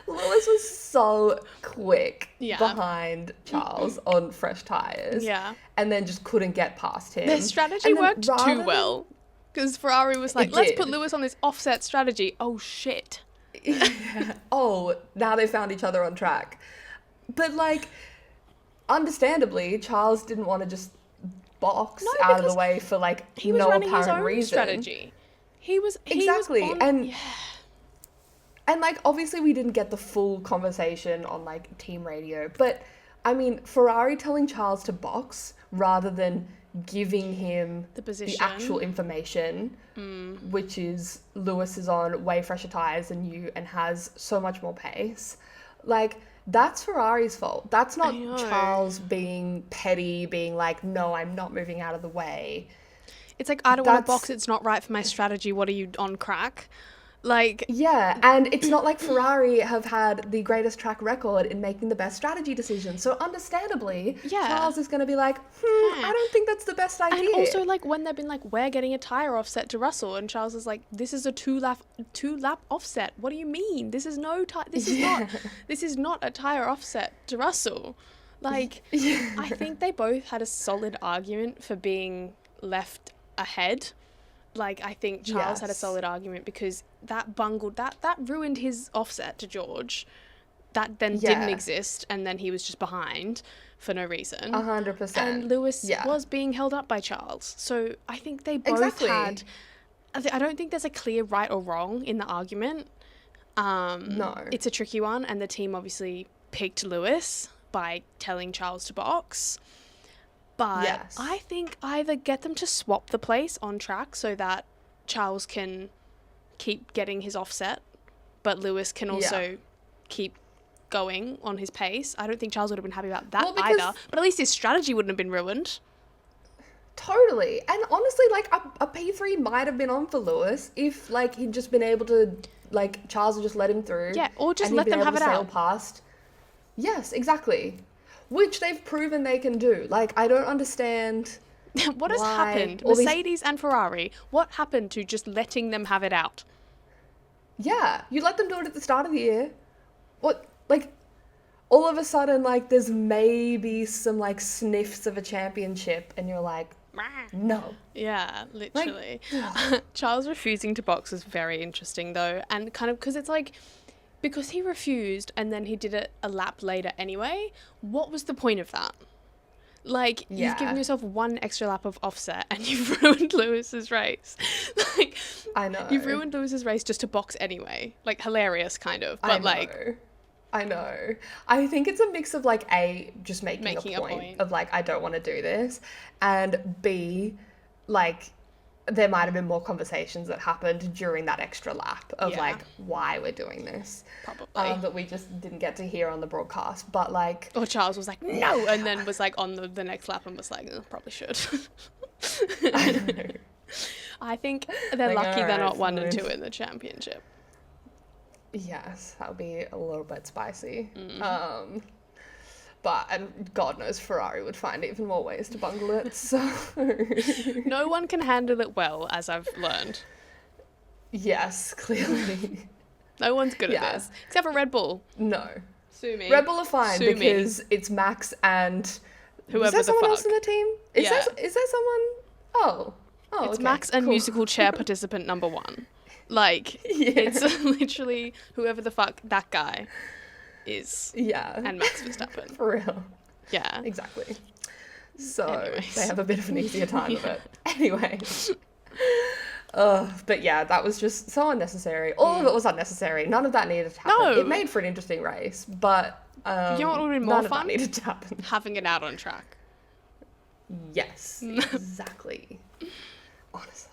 was so quick behind Charles on fresh tyres. Yeah. And then just couldn't get past him. Their strategy worked too well. Because Ferrari was like, let's put Lewis on this offset strategy. Oh, shit. Oh, now they found each other on track. But, like, understandably, Charles didn't want to just box out of the way for, like, no apparent reason. Strategy. He was and like, obviously we didn't get the full conversation on, like, team radio, but I mean, Ferrari telling Charles to box rather than giving him the actual information, which is Lewis is on way fresher tires than you and has so much more pace. Like, that's Ferrari's fault. That's not Charles being petty, being like, no, I'm not moving out of the way. It's like, I don't want to box, it's not right for my strategy, what are you on crack? Like... Yeah, and it's not like Ferrari have had the greatest track record in making the best strategy decisions. So understandably, Charles is going to be like, I don't think that's the best idea. And also, like, when they've been like, we're getting a tyre offset to Russell, and Charles is like, this is a two lap offset. What do you mean? This is this is not a tyre offset to Russell. Like, I think they both had a solid argument for being left ahead. Like, I think Charles had a solid argument because that bungled, that ruined his offset to George. That then didn't exist, and then he was just behind for no reason. 100%. And Lewis was being held up by Charles. So I think they both had... I don't think there's a clear right or wrong in the argument. No. It's a tricky one, and the team obviously picked Lewis by telling Charles to box. But I think either get them to swap the place on track so that Charles can keep getting his offset, but Lewis can also keep going on his pace. I don't think Charles would have been happy about that either, but at least his strategy wouldn't have been ruined. Totally. And honestly, like, a P3 might have been on for Lewis if, like, he'd just been able to, like Charles would just let him through. Yeah, or just and he'd let been them able have to it sail out. past. Yes, exactly. Which they've proven they can do. Like, I don't understand What has why happened? all these. Mercedes and Ferrari, what happened to just letting them have it out? Yeah, you let them do it at the start of the year. What, like, all of a sudden, like, there's maybe some, like, sniffs of a championship, and you're like, no. Yeah, Like, literally. Charles refusing to box was very interesting, though, and kind of because it's like, because he refused and then he did it a lap later anyway, what was the point of that? Like, you've given Yeah. yourself one extra lap of offset and you've ruined Lewis's race. Like, I know. you've ruined Lewis's race just to box anyway. Like, hilarious, kind of. But, like, I know. I think it's a mix of, like, A, just making a point of, like, I don't want to do this, and B, like, there might have been more conversations that happened during that extra lap of, Yeah. like, why we're doing this. probably. That we just didn't get to hear on the broadcast. But, like... Or Charles was like, no, and then was like on the next lap and was like, oh, probably should. I don't know. I think they're Like, lucky they're alright, not 1 and fine. 2 in the championship. Yes, that would be a little bit spicy. Mm. But and God knows Ferrari would find even more ways to bungle it. So No one can handle it well, as I've learned. yes, clearly. No one's good Yeah. at this, except for Red Bull. No. Sue me. Red Bull are fine Sue me. because it's Max and Whoever is there the someone else fuck. in the team? Is Yeah. there someone? Oh, It's okay, Max and cool. musical chair participant number 1. Like, Yeah. it's literally whoever the fuck that guy is. Yeah. And Max Verstappen. For real. Yeah. Exactly. So Anyways. they have a bit of an easier time of it. Anyway. But yeah, that was just so unnecessary. All of it was unnecessary. None of that needed to happen. No. It made for an interesting race, but You know what would have been more none of fun? that needed to happen. Having it out on track. Yes, exactly. Honestly.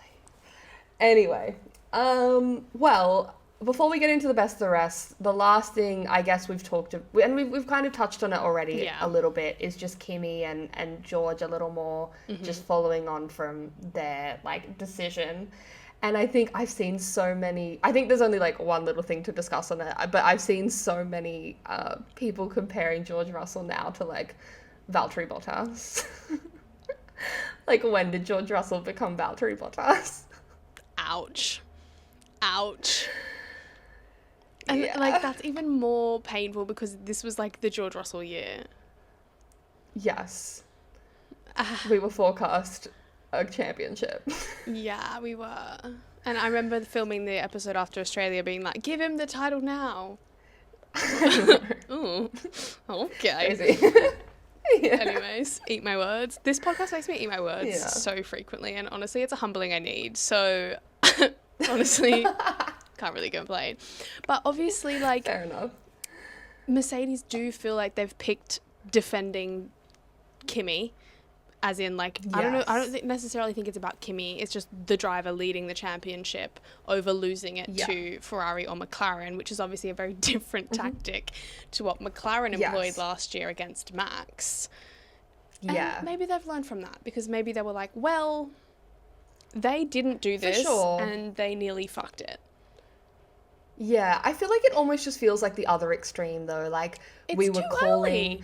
Anyway, well, before we get into the best of the rest, the last thing I guess we've talked of, and we've kind of touched on it already Yeah. a little bit, is just Kimmy and George a little more, just following on from their like decision. And I think I've seen so many, I think there's only like one little thing to discuss on it, but I've seen so many people comparing George Russell now to like Valtteri Bottas. Like, when did George Russell become Valtteri Bottas? Ouch. Ouch. And Yeah. like that's even more painful because this was like the George Russell year. Yes. We were forecast a championship. Yeah, we were. And I remember filming the episode after Australia being like, give him the title now. Ooh. Okay. Crazy. Yeah. Anyways, eat my words. This podcast makes me eat my words Yeah. so frequently, and honestly, it's a humbling I need. So, honestly, can't really complain. But obviously, like, Fair enough. Mercedes do feel like they've picked defending Kimi, as in, like, I don't know, I don't necessarily think it's about Kimi. It's just the driver leading the championship over losing it Yeah. to Ferrari or McLaren, which is obviously a very different tactic to what McLaren employed Yes. last year against Max. And Yeah. maybe they've learned from that because maybe they were like, well, they didn't do this sure. and they nearly fucked it. Yeah, I feel like it almost just feels like the other extreme, though. Like, It's we were too calling... early.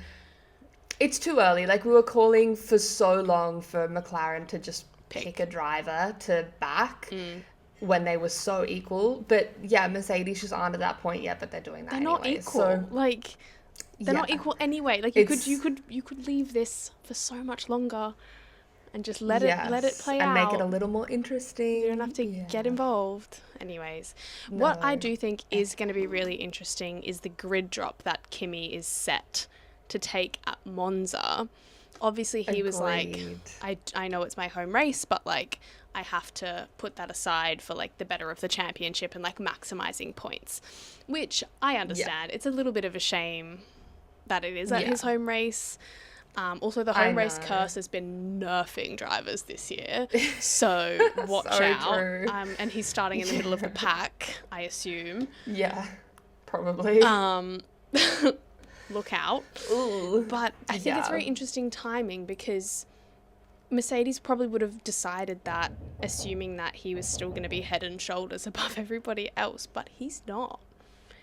It's too early. Like, we were calling for so long for McLaren to just pick a driver to back when they were so equal. But, yeah, Mercedes just aren't at that point yet, but they're doing that They're anyway. not equal. So, Like, they're not yeah. equal anyway. Like, you could leave this for so much longer and just let it play and out. make it a little more interesting. You don't have to get involved. Anyways, what I No. do think is going to be really interesting is the grid drop that Kimi is set to take at Monza. Obviously, he was like, Agreed. I know it's my home race, but like I have to put that aside for like the better of the championship and like maximizing points, which I understand. It's a little bit of a shame that it is at his home race. Also, the home race know. curse has been nerfing drivers this year, so watch So out. true. And he's starting in the middle of the pack, I assume. Yeah, probably. Look out. Ooh. But I think it's Yeah. very interesting timing because Mercedes probably would have decided that, assuming that he was still going to be head and shoulders above everybody else, but he's not.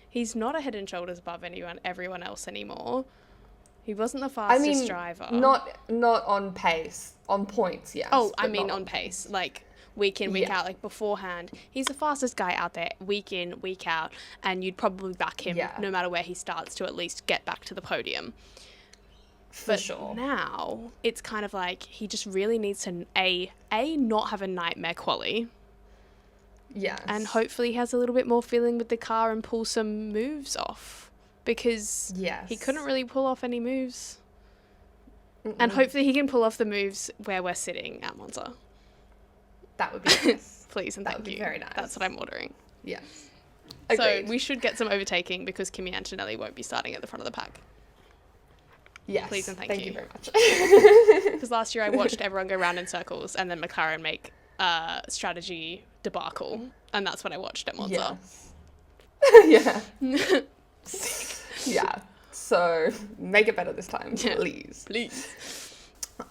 He's not a head and shoulders above everyone else anymore. He wasn't the fastest driver. Not on pace. On points, yes. Oh, I mean on pace. Like, week in, week out. Like, beforehand, he's the fastest guy out there, week in, week out, and you'd probably back him no matter where he starts to at least get back to the podium. For sure. Now, it's kind of like he just really needs to, A, not have a nightmare quali. Yes. And hopefully he has a little bit more feeling with the car and pull some moves off. Because he couldn't really pull off any moves. And hopefully he can pull off the moves where we're sitting at Monza. That would be nice. Please and thank you. Very nice. That's what I'm ordering. Yes. Agreed. So we should get some overtaking because Kimi Antonelli won't be starting at the front of the pack. Yes. Please and thank you. Thank you very much. Because last year I watched everyone go round in circles and then McLaren make strategy debacle. And that's what I watched at Monza. Yes. Yeah. Yeah. So make it better this time, please. Please.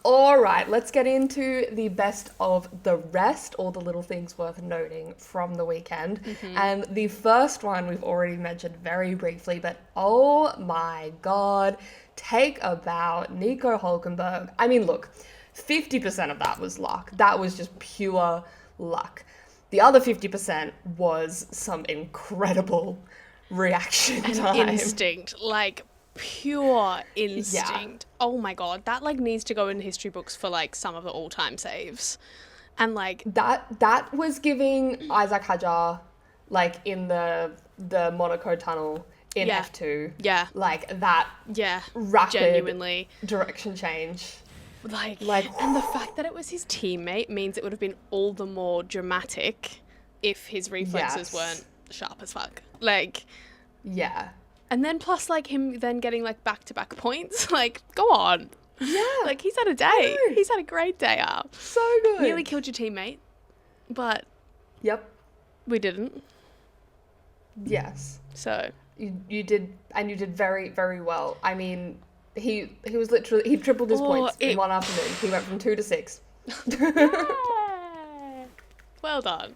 All right, let's get into the best of the rest, all the little things worth noting from the weekend. And the first one we've already mentioned very briefly, but oh my God, take about Nico Hulkenburg. I mean, look, 50% of that was luck. That was just pure luck. The other 50% was some incredible reaction time. Instinct, like pure instinct. Oh my God, that like needs to go in history books for like some of the all-time saves. And like that was giving Isaac Hadjar like in the Monaco tunnel in F2. Yeah. Like that rapid genuinely direction change. Like and the fact that it was his teammate means it would have been all the more dramatic if his reflexes weren't sharp as fuck. Like, yeah. And then plus like him then getting like back-to-back points. Like, go on. Yeah. Like, he's had a day. He's had a great day out. So good. Nearly killed your teammate. But we didn't. Yes. So you did, and you did very, very well. I mean, he was literally, he tripled his points in one afternoon. He went from 2 to 6. Well done.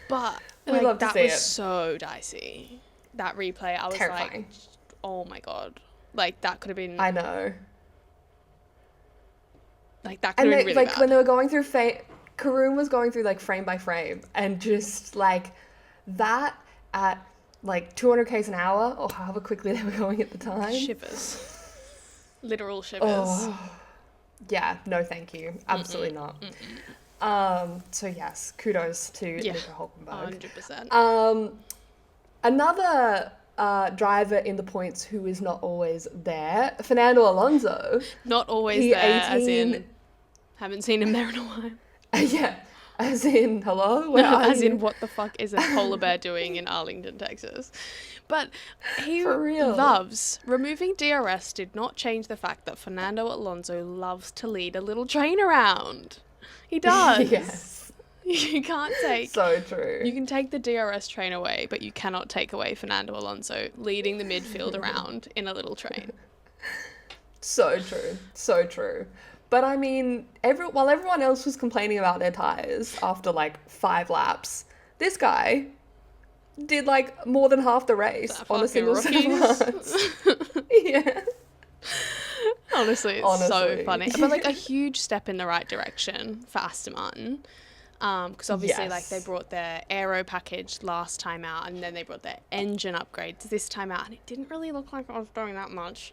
But we love to that see was it. So dicey. That replay, I was terrifying. Like, oh my God. Like, that could have been... I know. Like, that could have been really like, bad. when they were going through... Karun was going through, like, frame by frame, and just, like, that at, like, 200 k's an hour, or however quickly they were going at the time. Shivers. Literal shivers. Oh. Yeah, no thank you. Absolutely not. So, yes, kudos to Nico Hulkenberg. 100%. Another driver in the points who is not always there, Fernando Alonso. Not always there, as in, haven't seen him there in a while. Yeah, as in, hello? Where are as you? in, what the fuck is a polar bear doing in Arlington, Texas? But he For real. loves, removing DRS did not change the fact that Fernando Alonso loves to lead a little train around. He does. Yes. You can't take... So true. You can take the DRS train away, but you cannot take away Fernando Alonso leading the midfield around in a little train. So true. So true. But I mean, while everyone else was complaining about their tyres after like 5 laps, this guy did like more than half the race on a single set of hards. Yeah. Honestly, it's so funny. But like a huge step in the right direction for Aston Martin. Because obviously like they brought their aero package last time out, and then they brought their engine upgrades this time out, and it didn't really look like I was doing that much.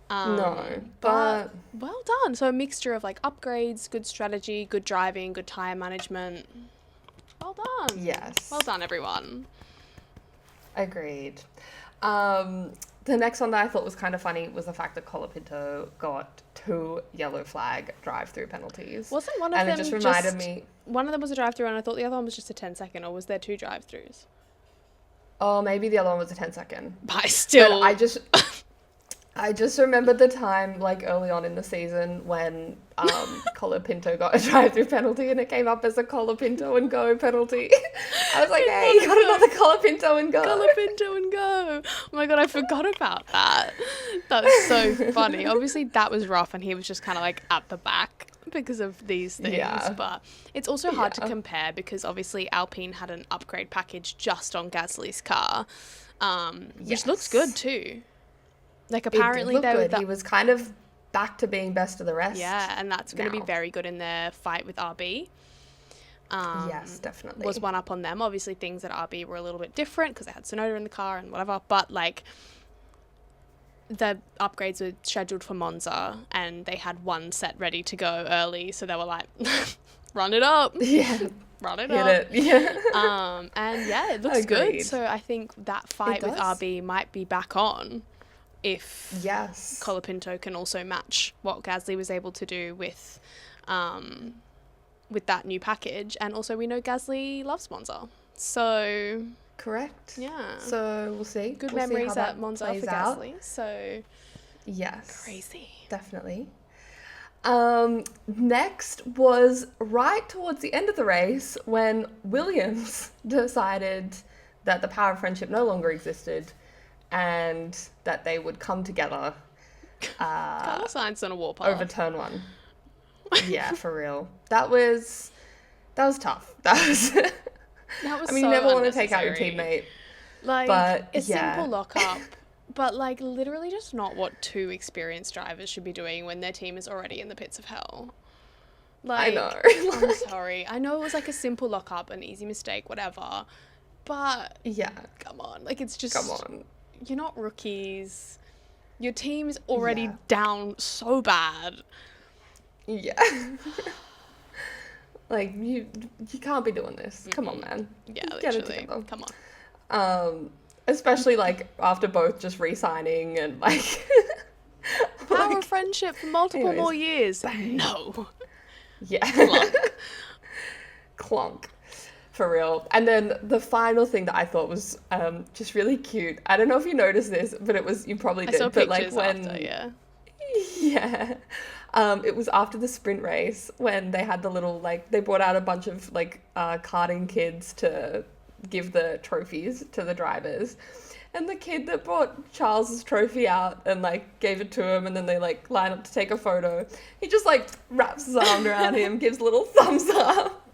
No, but well done. So a mixture of like upgrades, good strategy, good driving, good tyre management. Well done. Yes. Well done, everyone. Agreed. The next one that I thought was kind of funny was the fact that Colapinto got 2 yellow flag drive-through penalties. Wasn't one of them and it just reminded me... One of them was a drive-through, and I thought the other one was just a 10-second, or was there 2 drive-throughs? Oh, maybe the other one was a 10-second. But still... But I just remembered the time, like, early on in the season when Colapinto got a drive-through penalty and it came up as a Colapinto and go penalty. I was like, hey, you got another Colapinto and go. Colapinto and go. Oh my God, I forgot about that. That was so funny. Obviously, that was rough, and he was just kind of, like, at the back. because of these things. Yeah. But it's also hard to Yeah. compare because obviously Alpine had an upgrade package just on Gasly's car, which looks good too. Like apparently it did they look were good. He was kind of back to being best of the rest. yeah, and that's going to be now. very good in their fight with RB. Yes, definitely. Was one up on them. Obviously, things at RB were a little bit different because they had Sonoda in the car and whatever. But like, the upgrades were scheduled for Monza, and they had one set ready to go early. So they were like, "Run it up, Yeah. run it Hit up." it. Yeah. And yeah, it looks good. Agreed. So I think that fight with does. RB might be back on if Yes. Colapinto can also match what Gasly was able to do with that new package. And also we know Gasly loves Monza. So Correct. yeah. So we'll see. Good We'll see memories how that at Monza plays for out. Gasly. So Yes. crazy. Definitely. Next was right towards the end of the race when Williams decided that the power of friendship no longer existed and that they would come together Carlos Sainz on a warpath. over turn one. Yeah, for real. That was tough. That was. That was I mean, so you never want to take out your unnecessary. teammate. Like But, a yeah. simple lockup, but like literally just not what two experienced drivers should be doing when their team is already in the pits of hell. Like, I know. I'm sorry. I know it was like a simple lockup, an easy mistake, whatever. But Yeah, come on, like it's just come on. You're not rookies. Your team is already Yeah. down so bad. Yeah. Like, you can't be doing this. Come on, man. Yeah, Get it literally. together. Come on. Especially, like, after both just re-signing and, like... Power of friendship for multiple anyways, more years. No. Yeah. Clunk. Clunk. For real. And then the final thing that I thought was just really cute. I don't know if you noticed this, but it was... You probably I did. saw but, pictures like, when... after, yeah. Yeah. It was after the sprint race when they had the little, like, they brought out a bunch of, like, karting kids to give the trophies to the drivers. And the kid that brought Charles's trophy out and, like, gave it to him and then they, like, line up to take a photo. He just, like, wraps his arm around him, gives a little thumbs up.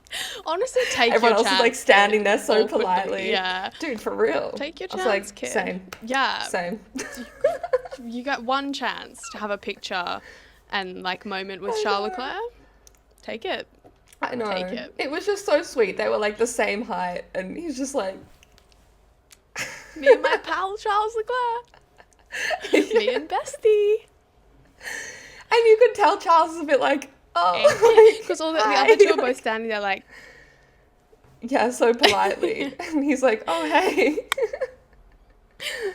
Honestly, take Everyone your else chance. is, like, standing kid. there so Awkwardly, politely. Yeah. Dude, for real. Take your I was chance, like, kid. Same. Yeah. Same. You got one chance to have a picture and, like, moment with Charles Leclerc. Take it. I know. Take it. It was just so sweet. They were, like, the same height and he's just like... Me and my pal Charles Leclerc. Me and Bestie. And you could tell Charles is a bit like, oh. Because all the hi. other two are both standing there like, Yeah, so politely. And he's like, oh, hey.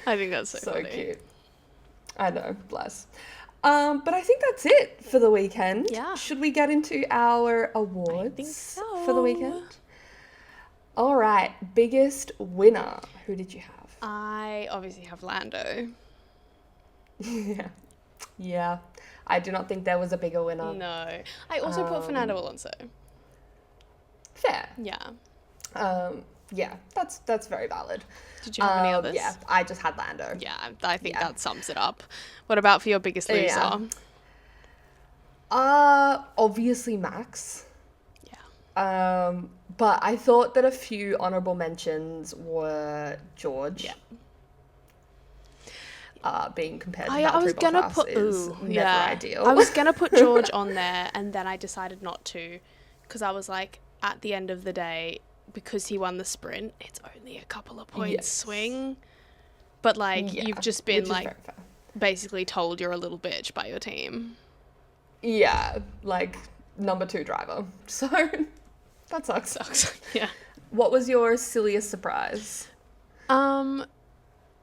I think that's so So funny. cute. I know, bless. But I think that's it for the weekend. Yeah. Should we get into our awards think so. for the weekend? All right, biggest winner. Who did you have? I obviously have Lando. Yeah. Yeah. I do not think there was a bigger winner. No. I also put Fernando Alonso. Fair. Yeah. Yeah, that's very valid. Did you have any others? Yeah, I just had Lando. Yeah, I think Yeah. that sums it up. What about for your biggest loser? Yeah. Obviously Max. Yeah. But I thought that a few honorable mentions were George. Yeah. Being compared to I was Valtteri gonna Bottas put is never ideal. I was gonna put George on there, and then I decided not to, because I was like, at the end of the day, because he won the sprint, it's only a couple of points Yes. swing. But like, Yeah, you've just which been is like very fair. basically told you're a little bitch by your team. Yeah, like number 2 driver. So that sucks. Sucks. Yeah. What was your silliest surprise?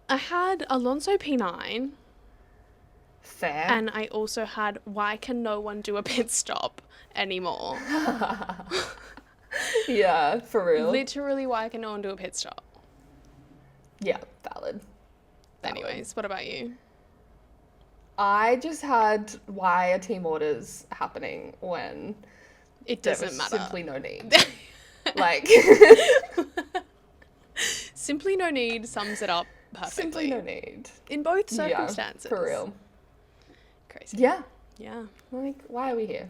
I had Alonso P9, Fair. and I also had why can no one do a pit stop anymore? Yeah, for real. Literally, why can no one do a pit stop? Yeah, valid. Anyways, what about you? I just had why are team orders happening when It there doesn't was matter. simply no need. Like, Simply no need sums it up perfectly. simply no need. In both Yeah, circumstances. for real. Crazy. Yeah. Yeah. Like, why are we here?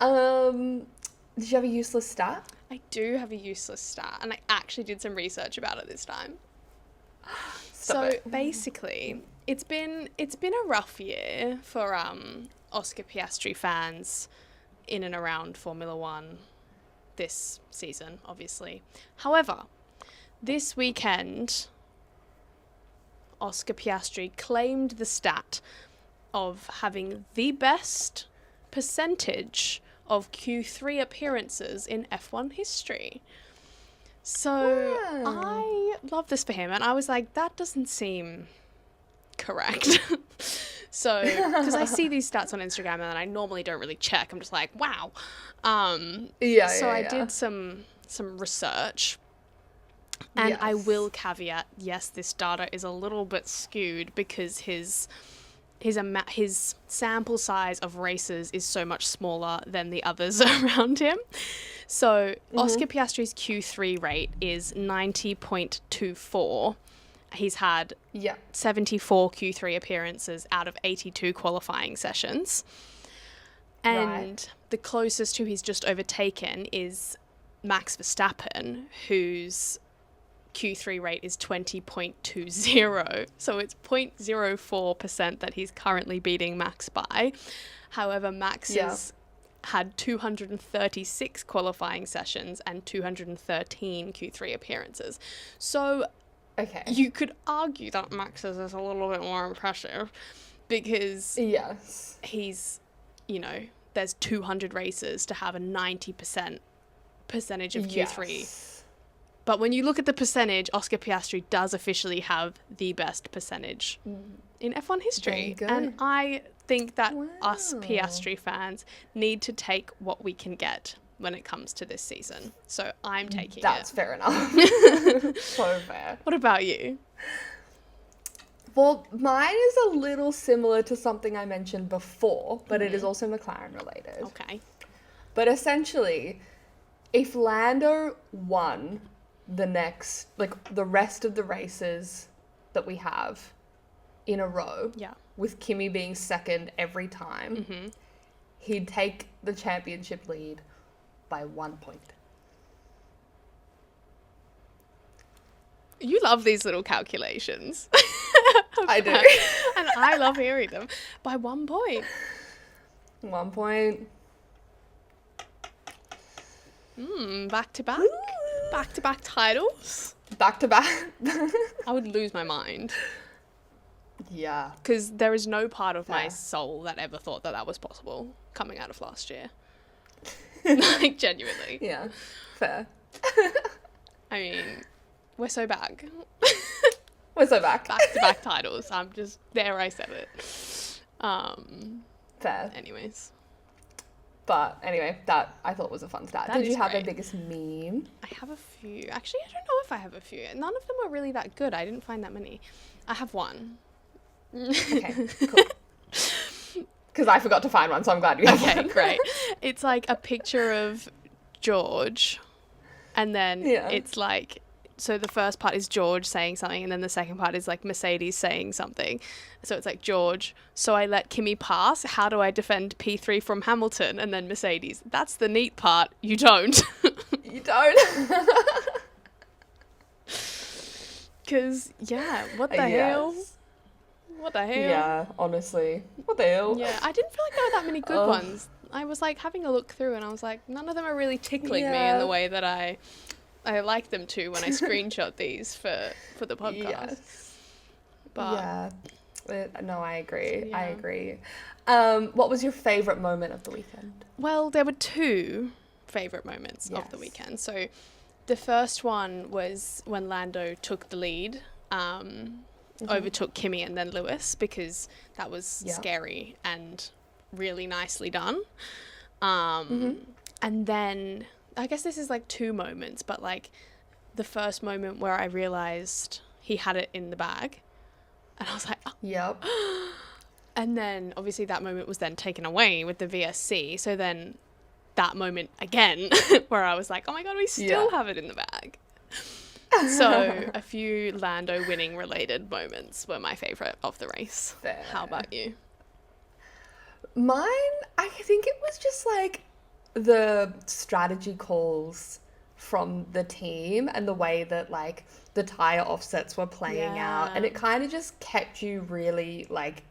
Did you have a useless stat? I do have a useless stat, and I actually did some research about it this time. Stop it. Basically, it's been a rough year for Oscar Piastri fans in and around Formula One this season, obviously. However, this weekend, Oscar Piastri claimed the stat of having the best percentage of Q3 appearances in F1 history. So I love this for him, and I was like, that doesn't seem correct. So, because I see these stats on Instagram and I normally don't really check. I'm just like, wow. I did some research, and I will caveat, yes, this data is a little bit skewed because his sample size of races is so much smaller than the others around him. So Oscar Piastri's Q3 rate is 90.24. He's had 74 Q3 appearances out of 82 qualifying sessions. And the closest who he's just overtaken is Max Verstappen, whose Q3 rate is 20.20. So it's 0.04% that he's currently beating Max by. However, Max has had 236 qualifying sessions and 213 Q3 appearances. So you could argue that Max's is a little bit more impressive because he's, there's 200 races to have a 90% percentage of Q3. But when you look at the percentage, Oscar Piastri does officially have the best percentage in F1 history. And I think that us Piastri fans need to take what we can get when it comes to this season. So I'm taking it. That's fair enough. So fair. What about you? Well, mine is a little similar to something I mentioned before, but it is also McLaren related. Okay. But essentially, if Lando won the rest of the races that we have in a row, with Kimi being second every time, he'd take the championship lead by 1 point. You love these little calculations. I do. And I love hearing them. By 1 point. 1 point. Back to back. Back to back titles. Back to back. I would lose my mind. Yeah. Because there is no part of my soul that ever thought that was possible coming out of last year. Like, genuinely. Yeah. Fair. I mean, we're so back. We're so back. Back-to-back titles. I'm just... There, I said it. Fair. Anyways. But anyway, that I thought was a fun stat. Did you have great. a biggest meme? I have a few. Actually, I don't know if I have a few. None of them were really that good. I didn't find that many. I have one. Okay, cool. Because I forgot to find one, so I'm glad you have one. Okay, great. It's like a picture of George, and then it's like, so the first part is George saying something, and then the second part is like Mercedes saying something. So it's like, George, so I let Kimi pass. How do I defend P3 from Hamilton? And then Mercedes, that's the neat part. You don't. You don't? Because, what the hell? What the hell? Yeah, honestly. What the hell? Yeah, I didn't feel like there were that many good ones. I was like having a look through and I was like, none of them are really tickling me in the way that I like them to when I screenshot these for the podcast. Yes. But no, I agree. Yeah. I agree. What was your favourite moment of the weekend? Well, there were two favourite moments of the weekend. So the first one was when Lando took the lead, overtook Kimi and then Lewis, because that was scary and really nicely done. And then I guess this is like two moments, but like the first moment where I realized he had it in the bag and I was like, oh. Yep. And then obviously that moment was then taken away with the VSC. So then that moment again where I was like, oh my God, we still have it in the bag. So a few Lando winning related moments were my favorite of the race. Fair. How about you? Mine, I think it was just like the strategy calls from the team and the way that like the tire offsets were playing out, and it kind of just kept you really like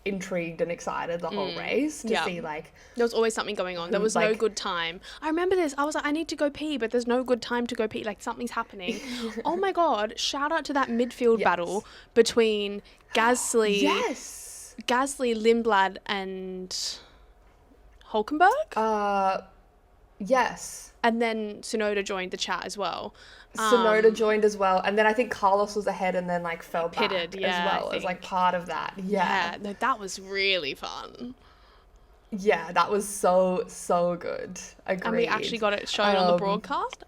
intrigued and excited the whole race to see like there was always something going on. There was no good time. I remember this. I was like, I need to go pee, but there's no good time to go pee. Like something's happening. Oh my god! Shout out to that midfield battle between Gasly, Lindblad, and Hulkenburg. Yes. And then Tsunoda joined the chat as well. Tsunoda joined as well, and then I think Carlos was ahead and then like fell pitted, back as well as like part of that. Yeah, no, that was really fun. Yeah, that was so good. Agreed. And we actually got it shown on the broadcast.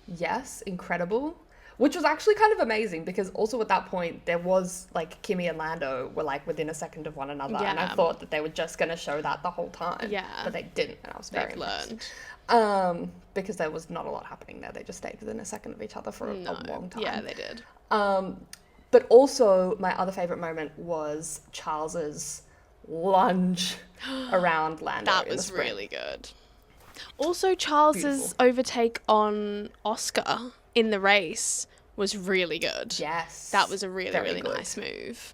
Yes, incredible. Which was actually kind of amazing because also at that point there was like Kimi and Lando were like within a second of one another, and I thought that they were just going to show that the whole time. Yeah, but they didn't, and I was very learned. Because there was not a lot happening there. They just stayed within a second of each other for a long time. Yeah, they did. But also my other favorite moment was Charles's lunge around Lando. That was really good. Also, Charles's overtake on Oscar in the race was really good. Yes. That was a really nice move.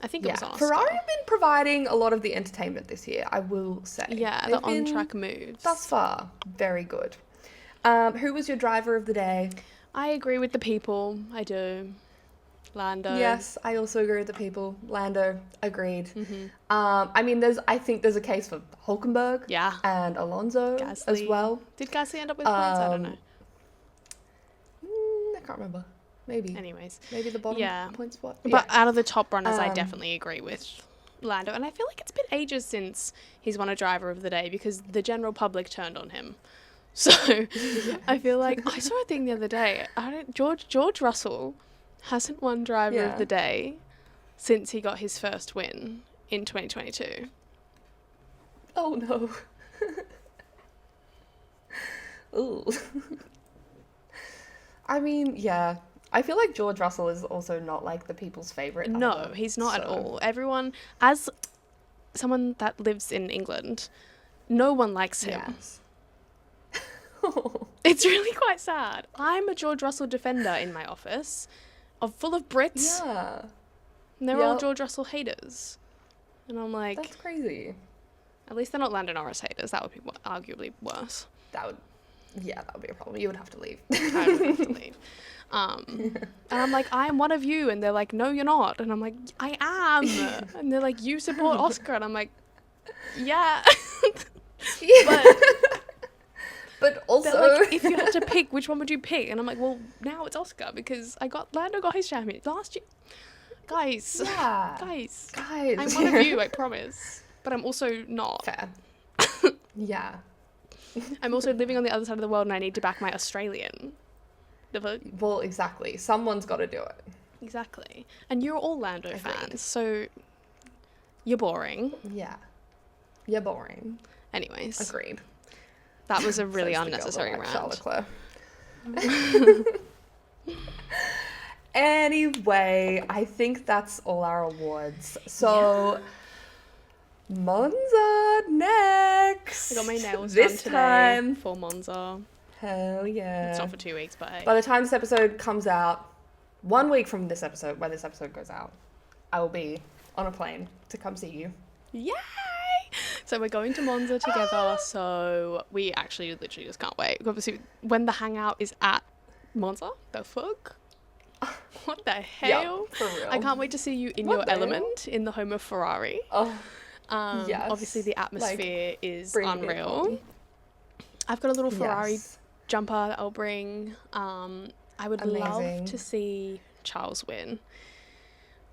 I think it was on Oscar. Ferrari have been providing a lot of the entertainment this year, I will say. Yeah, the on-track moves. Thus far, very good. Who was your driver of the day? I agree with the people. I do. Lando. Yes, I also agree with the people. Lando, agreed. I mean, I think there's a case for Hulkenburg and Alonso as well. Did Gasly end up with points? I don't know. I can't remember. Maybe. Anyways. Maybe the bottom point spot. But out of the top runners, I definitely agree with Lando. And I feel like it's been ages since he's won a driver of the day because the general public turned on him. So I feel like I saw a thing the other day. George Russell hasn't won driver of the day since he got his first win in 2022. Oh no. Ooh. I mean, yeah. I feel like George Russell is also not like the people's favorite. No, he's not at all. Everyone, as someone that lives in England, no one likes him. Yes. It's really quite sad. I'm a George Russell defender in my office, full of Brits. Yeah. And they're all George Russell haters. And I'm like... That's crazy. At least they're not Lando Norris haters. That would be arguably worse. That would be a problem. You would have to leave. I would have to leave. And I'm like, I am one of you. And they're like, no, you're not. And I'm like, I am. And they're like, you support Oscar. And I'm like, yeah. But also... like, if you had to pick, which one would you pick? And I'm like, well, now it's Oscar because Lando got his champion last year. Guys. Yeah. Guys. I'm one of you, I promise. But I'm also not. Fair. Yeah. I'm also living on the other side of the world and I need to back my Australian. Well, exactly. Someone's got to do it. Exactly. And you're all Lando fans, so you're boring. Yeah. You're boring. Anyways. Agreed. That was a really unnecessary round. Anyway, I think that's all our awards. So, Monza next. I got my nails this done time today for Monza. Hell yeah. It's not for 2 weeks, but hey. By the time this episode comes out, 1 week from this episode, when this episode goes out, I will be on a plane to come see you. Yay! So we're going to Monza together, so we actually literally just can't wait. Obviously, when the hangout is at Monza, the fuck? What the hell? Yep, for real. I can't wait to see you in your element in the home of Ferrari. Oh, yes. Obviously, the atmosphere is unreal. I've got a little Ferrari jumper that I'll bring. I would love to see Charles win.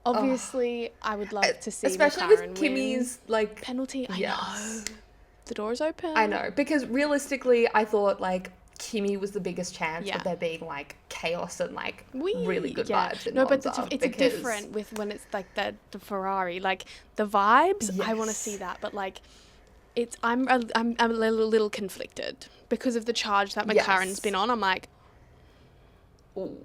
Obviously, I would love to see especially McLaren with Kimi's like penalty. I know. The door's open. I know, because realistically, I thought like Kimi was the biggest chance of there being like chaos and like really good vibes. In Monza, but it's different with when it's like the Ferrari, like the vibes. Yes. I want to see that, but like I'm a little conflicted because of the charge that McLaren's been on. I'm like, ooh.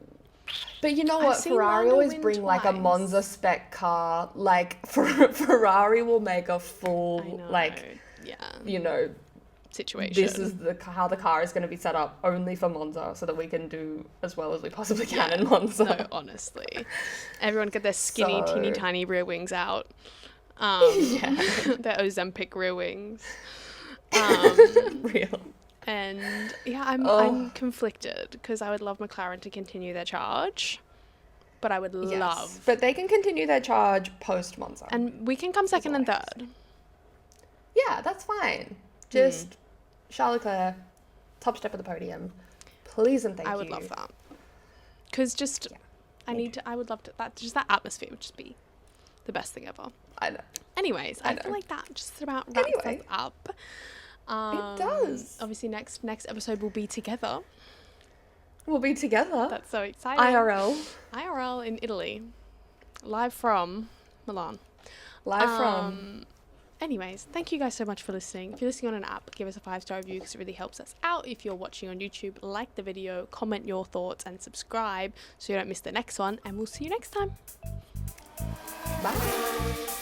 But you know what? Ferrari always bring like a Monza spec car. Like Ferrari will make a full you know, situation. this is how the car is going to be set up only for Monza so that we can do as well as we possibly can in Monza. No, honestly. Everyone get their skinny, So- teeny tiny rear wings out. Their Ozempic rear wings. Real. And yeah, I'm conflicted because I would love McLaren to continue their charge, but I would love. But they can continue their charge post Monza. And we can come second and third. Yeah, that's fine. Just Charles Leclerc, top step of the podium. Please and thank you. I would love that. Because I would love to, just that atmosphere would just be the best thing ever. I know. Anyways, I feel like that just about wraps us up. It does. Obviously, next episode will be together. We'll be together. That's so exciting. IRL in Italy. Live from Milan. Anyways, thank you guys so much for listening. If you're listening on an app, give us a 5-star review because it really helps us out. If you're watching on YouTube, like the video, comment your thoughts and subscribe so you don't miss the next one. And we'll see you next time. Bye.